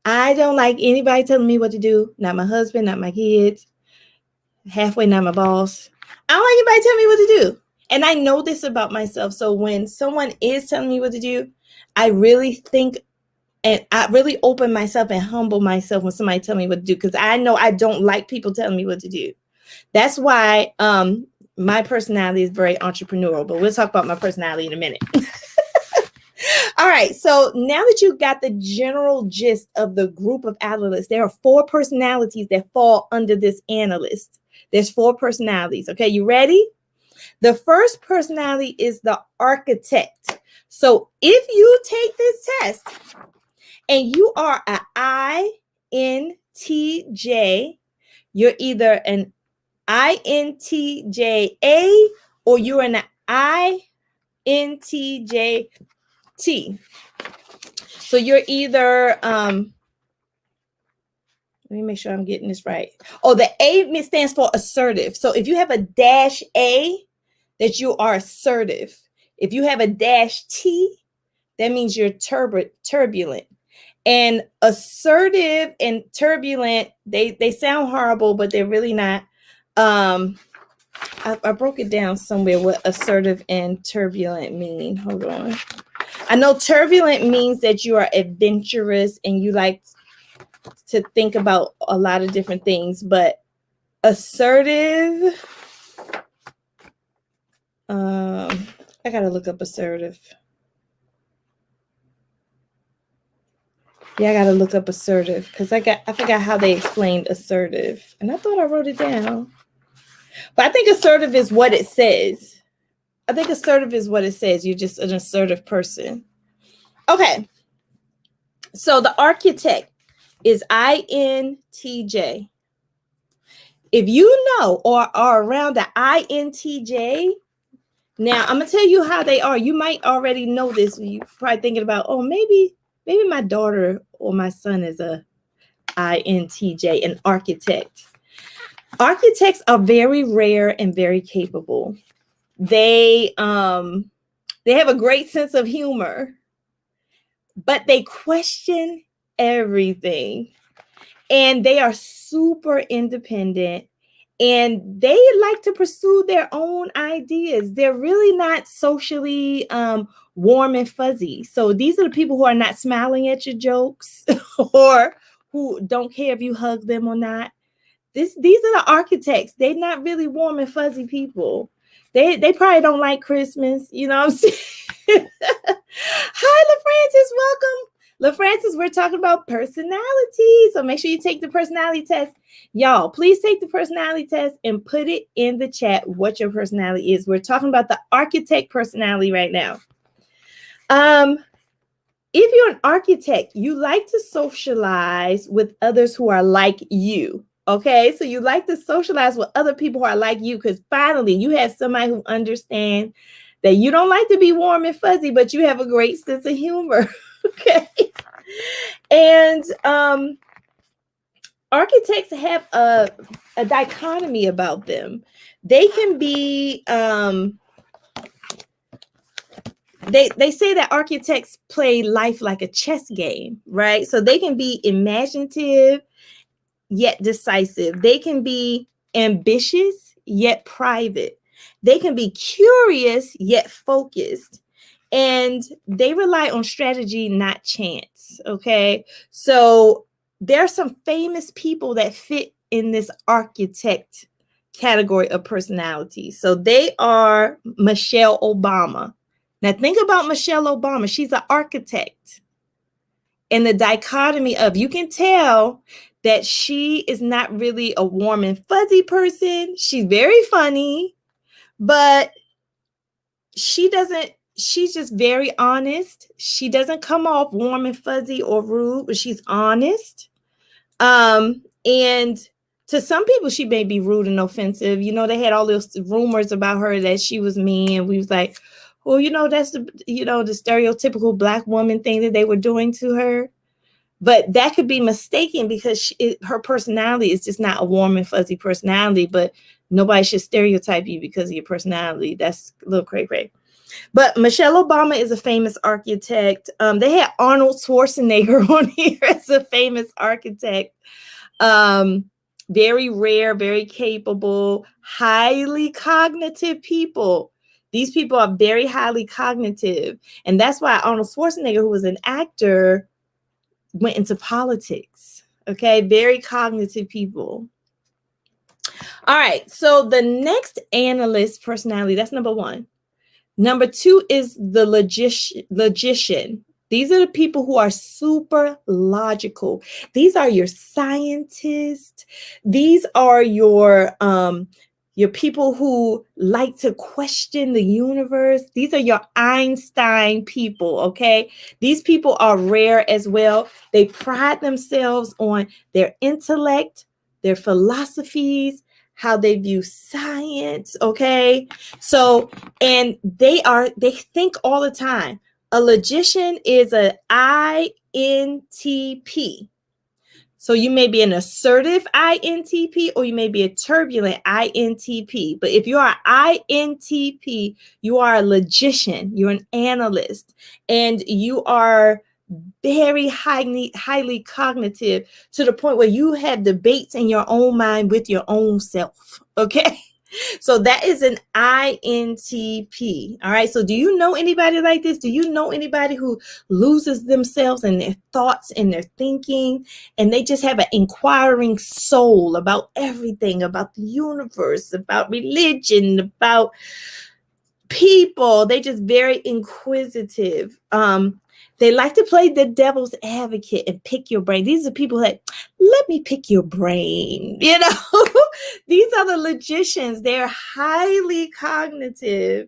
I don't like anybody telling me what to do. Not my husband, not my kids. Halfway, not my boss. I don't like anybody telling me what to do. And I know this about myself. So when someone is telling me what to do, I really think and I really open myself and humble myself when somebody tell me what to do because I know I don't like people telling me what to do. That's why my personality is very entrepreneurial, but we'll talk about my personality in a minute. All right. So now that you got the general gist of the group of analysts, there are 4 personalities that fall under this analyst. There's 4 personalities. Okay. You ready? The first personality is the architect. So if you take this test and you are an INTJ, you're either an INTJA or you're an INTJT. So you're either Let me make sure I'm getting this right. Oh, the A stands for assertive. So if you have a dash A, that you are assertive. If you have a dash T, that means you're turbulent. And assertive and turbulent, they sound horrible, but they're really not. I broke it down somewhere what assertive and turbulent mean. Hold on. I know turbulent means that you are adventurous and you like to think about a lot of different things, but assertive, I gotta look up assertive. Yeah, I gotta look up assertive because I forgot how they explained assertive, and I thought I wrote it down. But I think assertive is what it says. I think assertive is what it says. You're just an assertive person. Okay. So the architect is INTJ. If you know or are around the INTJ, now I'm gonna tell you how they are. You might already know this. You're probably thinking about, oh, maybe my daughter or my son is a INTJ, an architect. Architects are very rare and very capable. They have a great sense of humor, but they question everything. And they are super independent and they like to pursue their own ideas. They're really not socially warm and fuzzy. So these are the people who are not smiling at your jokes or who don't care if you hug them or not. These are the architects. They're not really warm and fuzzy people. They probably don't like Christmas. You know what I'm saying? Hi, LaFrancis. Welcome. LaFrancis, we're talking about personality. So make sure you take the personality test. Y'all, please take the personality test and put it in the chat what your personality is. We're talking about the architect personality right now. If you're an architect, you like to socialize with others who are like you. Okay, so you like to socialize with other people who are like you because finally you have somebody who understands that you don't like to be warm and fuzzy, but you have a great sense of humor. Okay, and architects have a dichotomy about them. They can be they say that architects play life like a chess game, right? So they can be imaginative yet decisive. They can be ambitious yet private. They can be curious yet focused. And they rely on strategy, not chance. Okay. So there are some famous people that fit in this architect category of personality. So they are Michelle Obama. Now think about Michelle Obama. She's an architect. And the dichotomy of, you can tell that she is not really a warm and fuzzy person. She's very funny, but she's just very honest. She doesn't come off warm and fuzzy or rude, but she's honest. And to some people, she may be rude and offensive. You know, they had all those rumors about her that she was mean. And we was like, well, you know, that's the stereotypical Black woman thing that they were doing to her. But that could be mistaken because her personality is just not a warm and fuzzy personality, but nobody should stereotype you because of your personality. That's a little cray-cray. But Michelle Obama is a famous architect. They had Arnold Schwarzenegger on here as a famous architect. Very rare, very capable, highly cognitive people. These people are very highly cognitive. And that's why Arnold Schwarzenegger, who was an actor, went into politics. Okay, very cognitive people. All right, so the next analyst personality, that's number one. Number two is the logician. These are the people who are super logical. These are your scientists. These are your people who like to question the universe. These are your Einstein people, okay? These people are rare as well. They pride themselves on their intellect, their philosophies, how they view science, okay? So, and they think all the time. A logician is an INTP. So you may be an assertive INTP or you may be a turbulent INTP. But if you are INTP, you are a logician, you're an analyst, and you are very highly cognitive to the point where you have debates in your own mind with your own self. Okay. So that is an INTP. All right. So do you know anybody like this? Do you know anybody who loses themselves in their thoughts and their thinking, and they just have an inquiring soul about everything, about the universe, about religion, about people? They just very inquisitive. They like to play the devil's advocate and pick your brain. These are people that, let me pick your brain. These are the logicians. They're highly cognitive,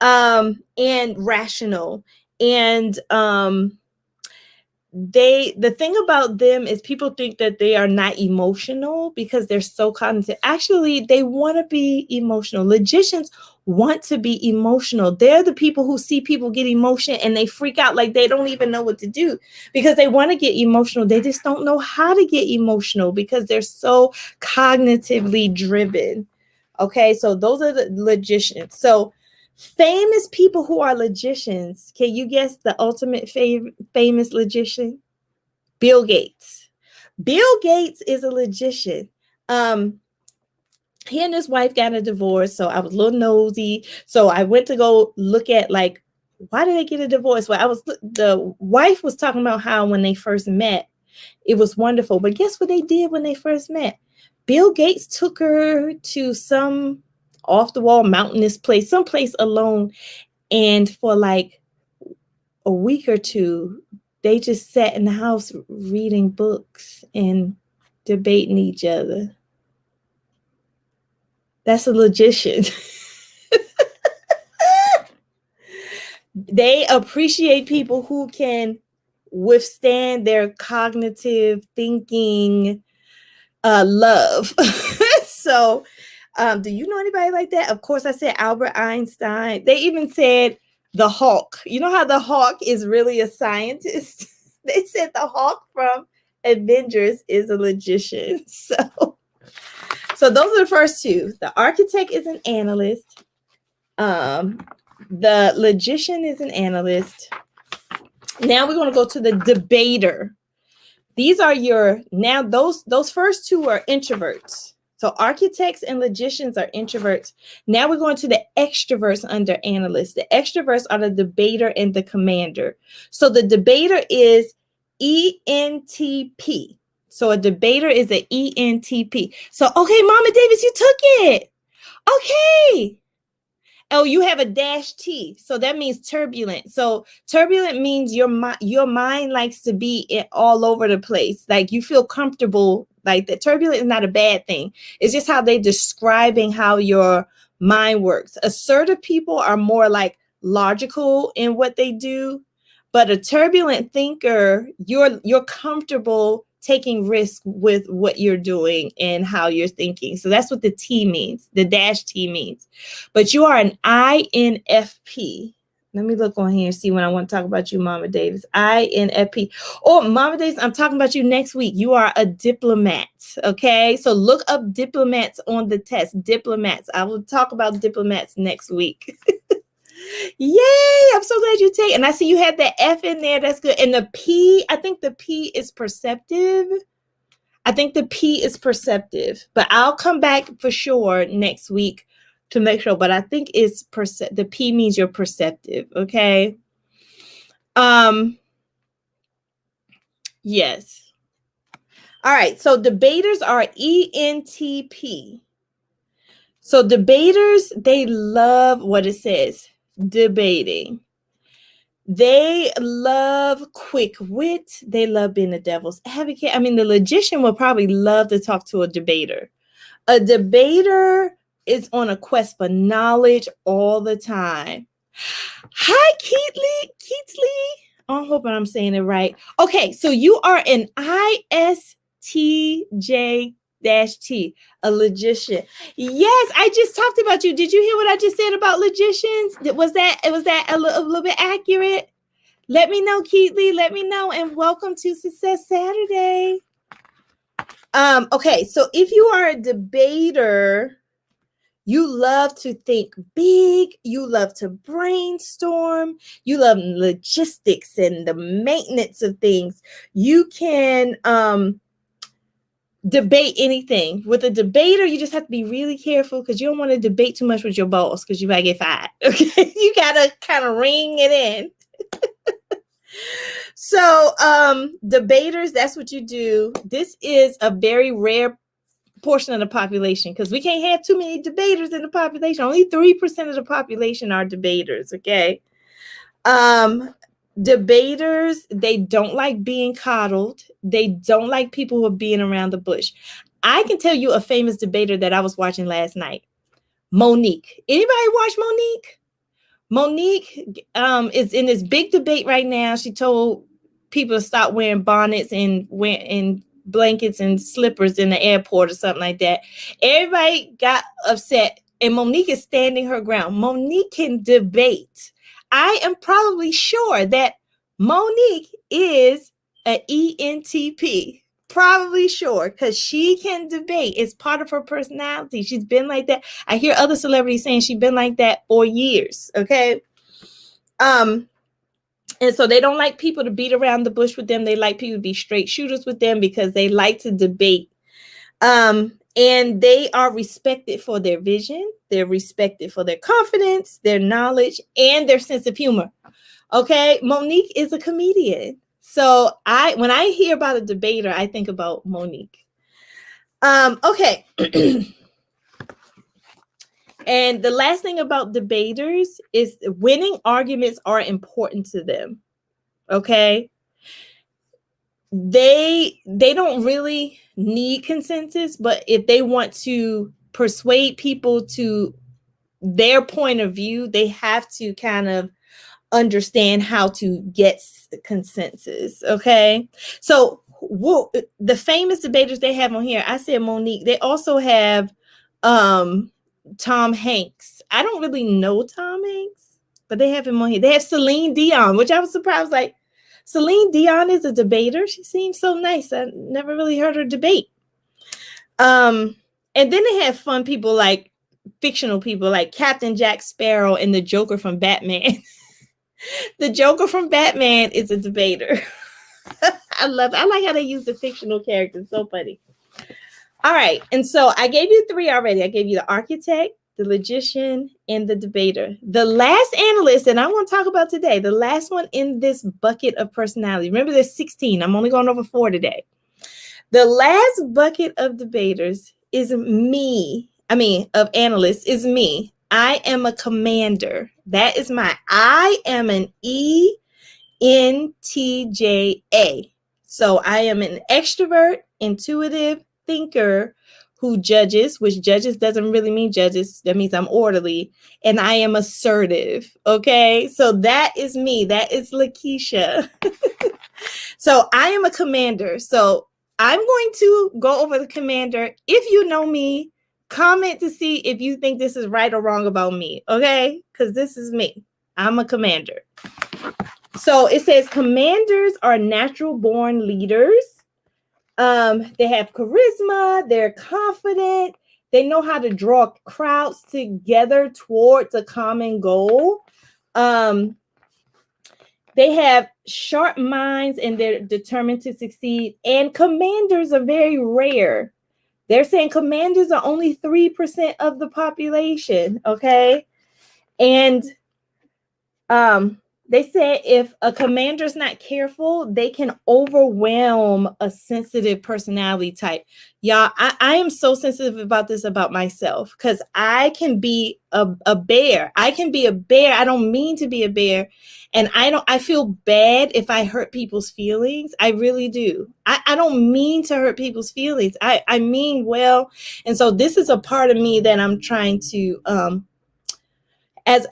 and rational. And the thing about them is people think that they are not emotional because they're so cognitive. Actually, they want to be emotional. Logicians want to be emotional. They're the people who see people get emotion and they freak out like they don't even know what to do because they want to get emotional. They just don't know how to get emotional because they're so cognitively driven. Okay, so those are the logicians. So famous people who are logicians. Can you guess the ultimate famous logician? Bill Gates. Bill Gates is a logician. He and his wife got a divorce, so I was a little nosy. So I went to go look at, like, why did they get a divorce? Well, the wife was talking about how when they first met, it was wonderful. But guess what they did when they first met? Bill Gates took her to some off the wall mountainous place, someplace alone. And for like a week or two, they just sat in the house reading books and debating each other. That's a logician. They appreciate people who can withstand their cognitive thinking love. So do you know anybody like that? Of course, I said Albert Einstein. They even said the Hulk. You know how the Hulk is really a scientist? They said the Hulk from Avengers is a logician. So those are the first two. The architect is an analyst. The logician is an analyst. Now we're going to go to the debater. These are those first two are introverts. So architects and logicians are introverts. Now we're going to the extroverts under analysts. The extroverts are the debater and the commander. So the debater is ENTP. So a debater is an ENTP. So, okay, Mama Davis, you took it. Okay. Oh, you have a -T. So that means turbulent. So turbulent means your mind likes to be all over the place. Like you feel comfortable. Like the turbulent is not a bad thing. It's just how they're describing how your mind works. Assertive people are more like logical in what they do. But a turbulent thinker, you're comfortable taking risk with what you're doing and how you're thinking. So that's what the T means, the -T means. But you are an INFP. Let me look on here and see when I want to talk about you, Mama Davis. INFP. Oh, Mama Davis, I'm talking about you next week. You are a diplomat. Okay. So look up diplomats on the test. Diplomats. I will talk about diplomats next week. Yay! I'm so glad you take. And I see you have that F in there. That's good. And the P, I think the P is perceptive. But I'll come back for sure next week to make sure. But I think it's the P means you're perceptive. Okay. Yes. All right. So debaters are ENTP. So debaters, they love what it says, debating. They love quick wit. They love being the devil's advocate. I mean, the logician will probably love to talk to a debater. A debater is on a quest for knowledge all the time. Hi, Keatsley. I'm hoping I'm saying it right. Okay, so you are an ISTJ-T, a logician. Yes, I just talked about you. Did you hear what I just said about logicians? Was that a little bit accurate? Let me know, Keatley. Let me know. And welcome to Success Saturday. Okay, so if you are a debater, you love to think big, you love to brainstorm, you love logistics and the maintenance of things. You can debate anything. With a debater, you just have to be really careful because you don't want to debate too much with your boss because you might get fired. Okay, you gotta kind of ring it in. So debaters, that's what you do. This is a very rare portion of the population because we can't have too many debaters in the population. Only 3% of the population are debaters. Okay. um Debaters, they don't like being coddled. They don't like people who are being around the bush. I can tell you a famous debater that I was watching last night. Monique. Anybody watch Monique? Monique is in this big debate right now. She told people to stop wearing bonnets and blankets and slippers in the airport or something like that. Everybody got upset, and Monique is standing her ground. Monique can debate. I am probably sure that Monique is an ENTP. Probably sure, because she can debate. It's part of her personality. She's been like that. I hear other celebrities saying she's been like that for years. Okay. And so they don't like people to beat around the bush with them. They like people to be straight shooters with them because they like to debate. And they are respected for their vision. They're respected for their confidence, their knowledge, and their sense of humor. Okay. Monique is a comedian. So when I hear about a debater, I think about Monique. Okay. And the last thing about debaters is winning arguments are important to them. Okay. They don't really need consensus, but if they want to persuade people to their point of view, they have to kind of understand how to get consensus. Okay. So the famous debaters they have on here, I said Monique. They also have Tom Hanks. I don't really know Tom Hanks, but they have him on here. They have Celine Dion, which I was surprised. Like, Celine Dion is a debater. She seems so nice. I never really heard her debate. And then they have fun people, like fictional people like Captain Jack Sparrow and the Joker from Batman. The Joker from Batman is a debater. I love it. I like how they use the fictional characters. So funny. All right. And so I gave you 3 already. I gave you the architect, the logician, and the debater. The last analyst, and I want to talk about today, the last one in this bucket of personality. Remember, there's 16. I'm only going over 4 today. The last bucket of debaters is me. Of analysts is me. I am a commander. That is I am an ENTJA. So I am an extrovert, intuitive thinker who judges, which judges doesn't really mean judges. That means I'm orderly. And I am assertive. Okay. So that is me. That is Lakisha. So I am a commander. So I'm going to go over the commander. If you know me, comment to see if you think this is right or wrong about me. Okay. Because this is me. I'm a commander. So it says commanders are natural born leaders. They have charisma. They're confident. They know how to draw crowds together towards a common goal. They have sharp minds and they're determined to succeed. And commanders are very rare. They're saying commanders are only 3% of the population. Okay. And they said if a commander's not careful, they can overwhelm a sensitive personality type. Y'all, I am so sensitive about this about myself because I can be a bear. I can be a bear. I don't mean to be a bear. And I feel bad if I hurt people's feelings. I really do. I don't mean to hurt people's feelings. I mean well. And so this is a part of me that I'm trying to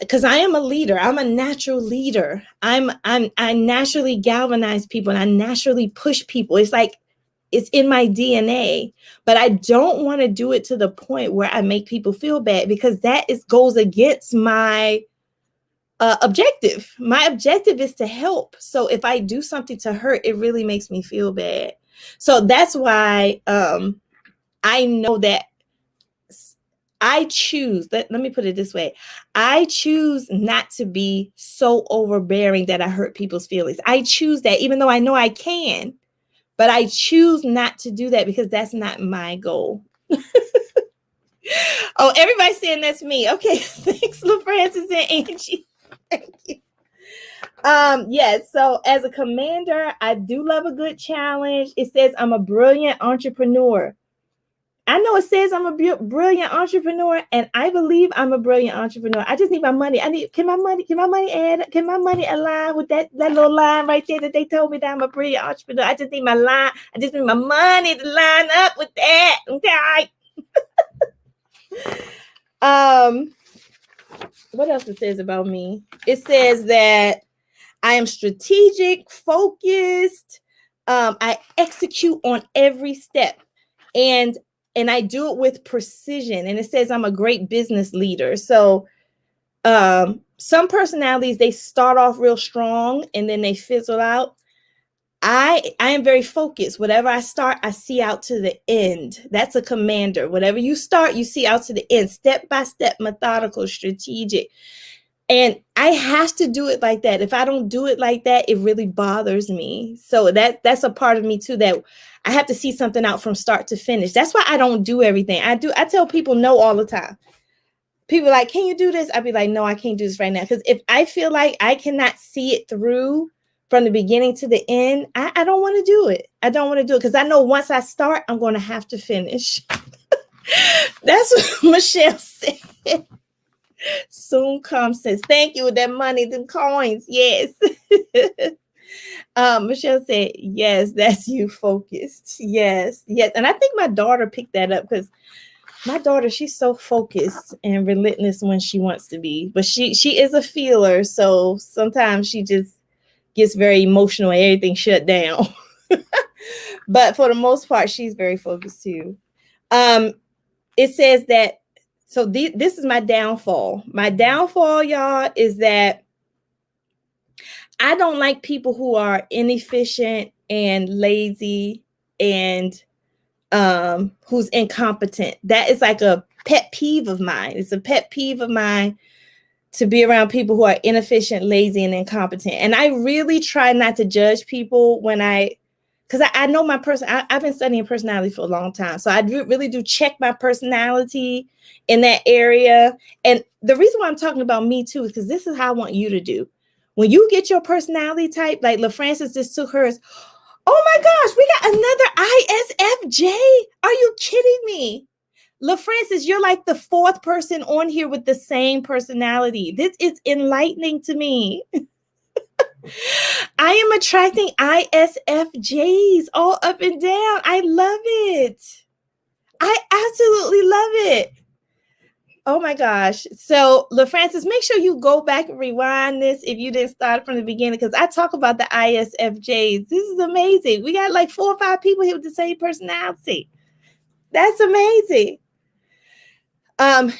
because I am a leader. I'm a natural leader. I naturally galvanize people and I naturally push people. It's like it's in my DNA, but I don't want to do it to the point where I make people feel bad because that goes against my objective. My objective is to help. So if I do something to hurt, it really makes me feel bad. So that's why I know that I choose, let me put it this way. I choose not to be so overbearing that I hurt people's feelings. I choose that, even though I know I can, but I choose not to do that because that's not my goal. Oh, everybody's saying that's me. Okay, thanks, LaFrancis and Angie. Thank you. Yes, so as a commander, I do love a good challenge. It says I'm a brilliant entrepreneur. I know it says I'm a brilliant entrepreneur, and I believe I'm a brilliant entrepreneur. I just need my money. Can my money align with that little line right there that they told me that I'm a brilliant entrepreneur? I just need my line. I just need my money to line up with that. Okay. What else it says about me? It says that I am strategic, focused. I execute on every step, and I do it with precision. And it says I'm a great business leader. So some personalities, they start off real strong and then they fizzle out. I am very focused. Whatever I start, I see out to the end. That's a commander. Whatever you start, you see out to the end, step by step, methodical, strategic. And I have to do it like that. If I don't do it like that, it really bothers me. So that's a part of me too, that I have to see something out from start to finish. That's why I don't do everything. I tell people no all the time. People are like, can you do this? I'd be like, no, I can't do this right now. Because if I feel like I cannot see it through from the beginning to the end, I don't want to do it. I don't want to do it because I know once I start, I'm going to have to finish. That's what Michelle said. Soon comes since. Thank you with that money, the coins. Yes. Michelle said, yes, that's you focused. Yes. Yes. And I think my daughter picked that up because my daughter, she's so focused and relentless when she wants to be, but she is a feeler. So sometimes she just gets very emotional and everything shut down. But for the most part, she's very focused too. It says that, so this is my downfall. My downfall, y'all, is that I don't like people who are inefficient and lazy and who's incompetent. That is like a pet peeve of mine. It's a pet peeve of mine to be around people who are inefficient, lazy, and incompetent. And I really try not to judge people because I know my person. I've been studying personality for a long time. So I really do check my personality in that area. And the reason why I'm talking about me too is because this is how I want you to do. When you get your personality type, like LaFrancis just took hers. Oh my gosh, we got another ISFJ. Are you kidding me? LaFrancis, you're like the fourth person on here with the same personality. This is enlightening to me. I am attracting ISFJs all up and down. I love it. I absolutely love it. Oh my gosh. So, LaFrancis, make sure you go back and rewind this if you didn't start from the beginning, because I talk about the ISFJs. This is amazing. We got like 4 or 5 people here with the same personality. That's amazing. And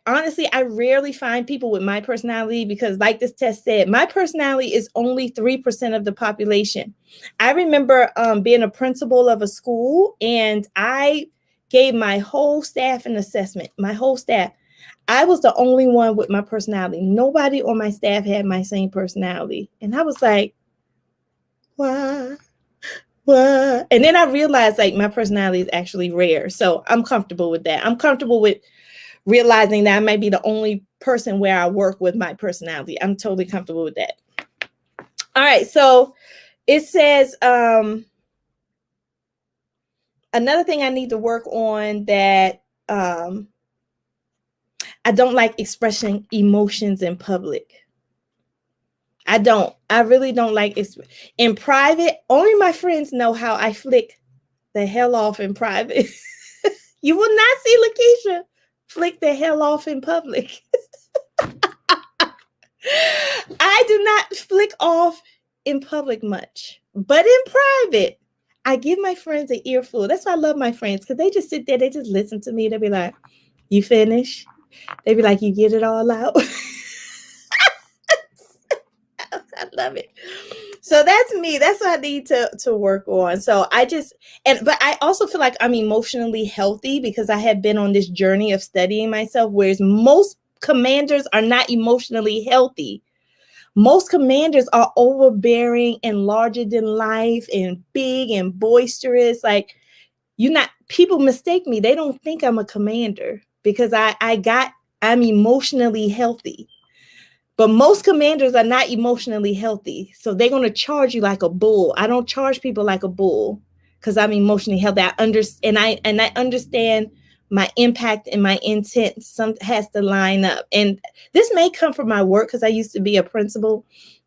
honestly, I rarely find people with my personality because, like this test said, my personality is only 3% of the population. I remember being a principal of a school, and I gave my whole staff an assessment. My whole staff. I was the only one with my personality. Nobody on my staff had my same personality, and I was like, "Why? What?" And then I realized like my personality is actually rare, so I'm comfortable with that. I'm comfortable with realizing that I might be the only person where I work with my personality. I'm totally comfortable with that. All right, so it says another thing I need to work on, that I don't like expressing emotions in public. I really don't like it. In private, only my friends know how I flick the hell off in private. You will not see Lakisha flick the hell off in public. I do not flick off in public much, but in private, I give my friends an earful. That's why I love my friends, because they just sit there, they just listen to me. They'll be like, "You finish?" They be like, "You get it all out?" I love it. So that's me. That's what I need to work on. So but I also feel like I'm emotionally healthy because I have been on this journey of studying myself, whereas most commanders are not emotionally healthy. Most commanders are overbearing and larger than life and big and boisterous. Like, people mistake me. They don't think I'm a commander because I'm emotionally healthy. But most commanders are not emotionally healthy. So they're going to charge you like a bull. I don't charge people like a bull because I'm emotionally healthy. I understand my impact and my intent has to line up. And this may come from my work because I used to be a principal.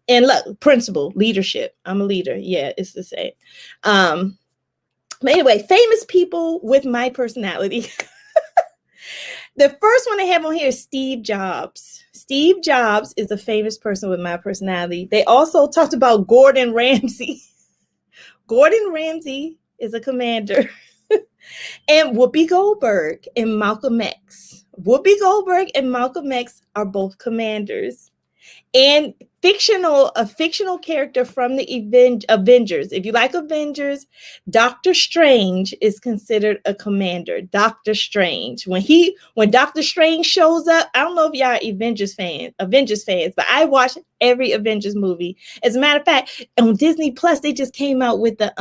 And look, principal, leadership. I'm a leader. Yeah, it's the same. But anyway, famous people with my personality. The first one I have on here is Steve Jobs. Steve Jobs is a famous person with my personality. They also talked about Gordon Ramsay. Gordon Ramsay is a commander. And Whoopi Goldberg and Malcolm X. Whoopi Goldberg and Malcolm X are both commanders. And a fictional character from the Avengers. If you like Avengers, Doctor Strange is considered a commander. Doctor Strange. When Doctor Strange shows up, I don't know if y'all are Avengers fans, but I watch every Avengers movie. As a matter of fact, on Disney Plus, they just came out with the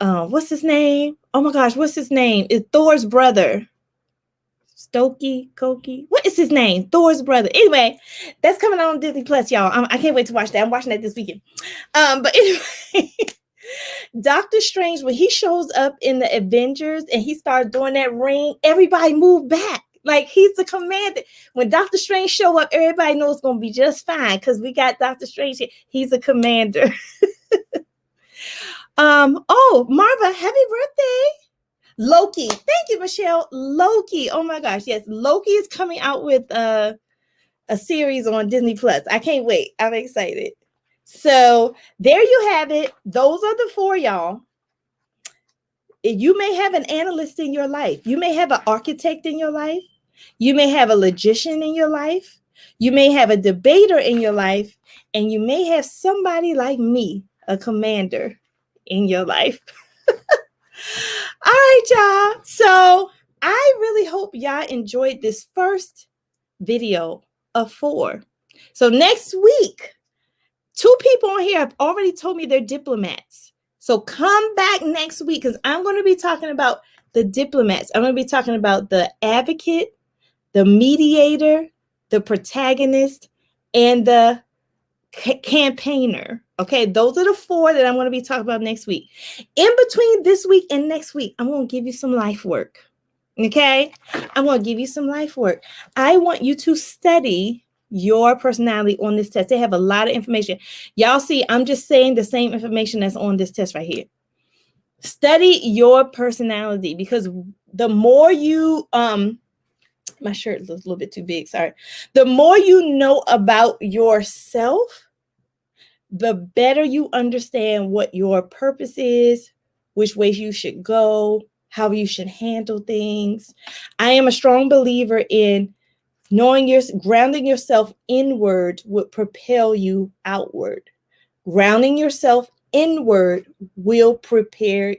what's his name? Oh my gosh, what's his name? It's Thor's brother. Stokey, Koki. What is his name? Thor's brother. Anyway, that's coming out on Disney Plus, y'all. I can't wait to watch that. I'm watching that this weekend. But anyway, Doctor Strange, when he shows up in the Avengers and he starts doing that ring, everybody move back. Like, he's the commander. When Doctor Strange show up, everybody knows it's going to be just fine because we got Doctor Strange here. He's a commander. Oh, Marva, happy birthday. Loki. Thank you, Michelle. Loki. Oh my gosh. Yes. Loki is coming out with a series on Disney Plus. I can't wait. I'm excited. So there you have it. Those are the four, y'all. You may have an analyst in your life. You may have an architect in your life. You may have a logician in your life. You may have a debater in your life. And you may have somebody like me, a commander in your life. All right, y'all. So I really hope y'all enjoyed this first video of 4. So next week, 2 people on here have already told me they're diplomats. So come back next week because I'm going to be talking about the diplomats. I'm going to be talking about the advocate, the mediator, the protagonist, and the campaigner. Okay, those are the 4 that I'm going to be talking about next week. In between this week and next week, I'm going to give you some life work. Okay, I'm going to give you some life work. I want you to study your personality on this test. They have a lot of information. Y'all see, I'm just saying the same information that's on this test right here. Study your personality because the more you my shirt is a little bit too big, sorry. The more you know about yourself, the better you understand what your purpose is, which ways you should go, how you should handle things. I am a strong believer in grounding yourself inward would propel you outward. Grounding yourself inward will propel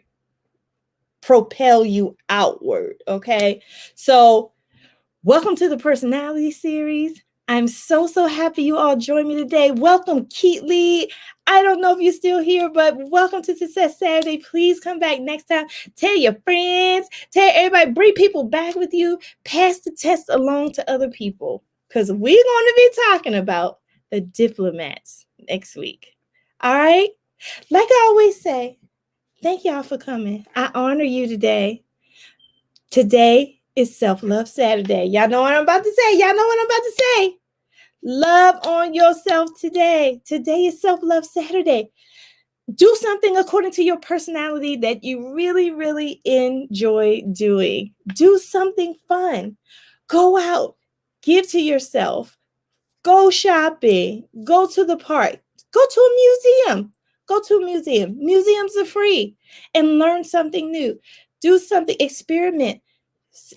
you outward. Okay. So welcome to the personality series. I'm so happy you all joined me today. Welcome, Keatley. I don't know if you're still here, but welcome to Success Saturday. Please come back next time. Tell your friends, tell everybody, bring people back with you. Pass the test along to other people because we're going to be talking about the diplomats next week. All right? Like I always say, thank y'all for coming. I honor you today. Today is Self-Love Saturday. Y'all know what I'm about to say. Love on yourself today. Today is Self-Love Saturday. Do something according to your personality that you really, really enjoy doing. Do something fun. Go out. Give to yourself. Go shopping. Go to the park. Go to a museum. Museums are free. And learn something new. Do something. Experiment.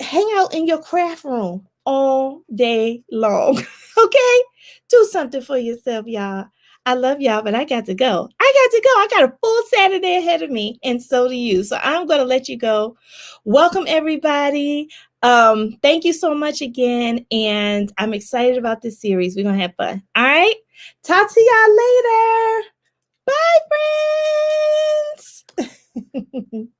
Hang out in your craft room all day long. Okay? Do something for yourself, y'all. I love y'all, but I got to go. I got a full Saturday ahead of me, and so do you. So I'm going to let you go. Welcome, everybody. Thank you so much again, and I'm excited about this series. We're going to have fun. All right? Talk to y'all later. Bye, friends.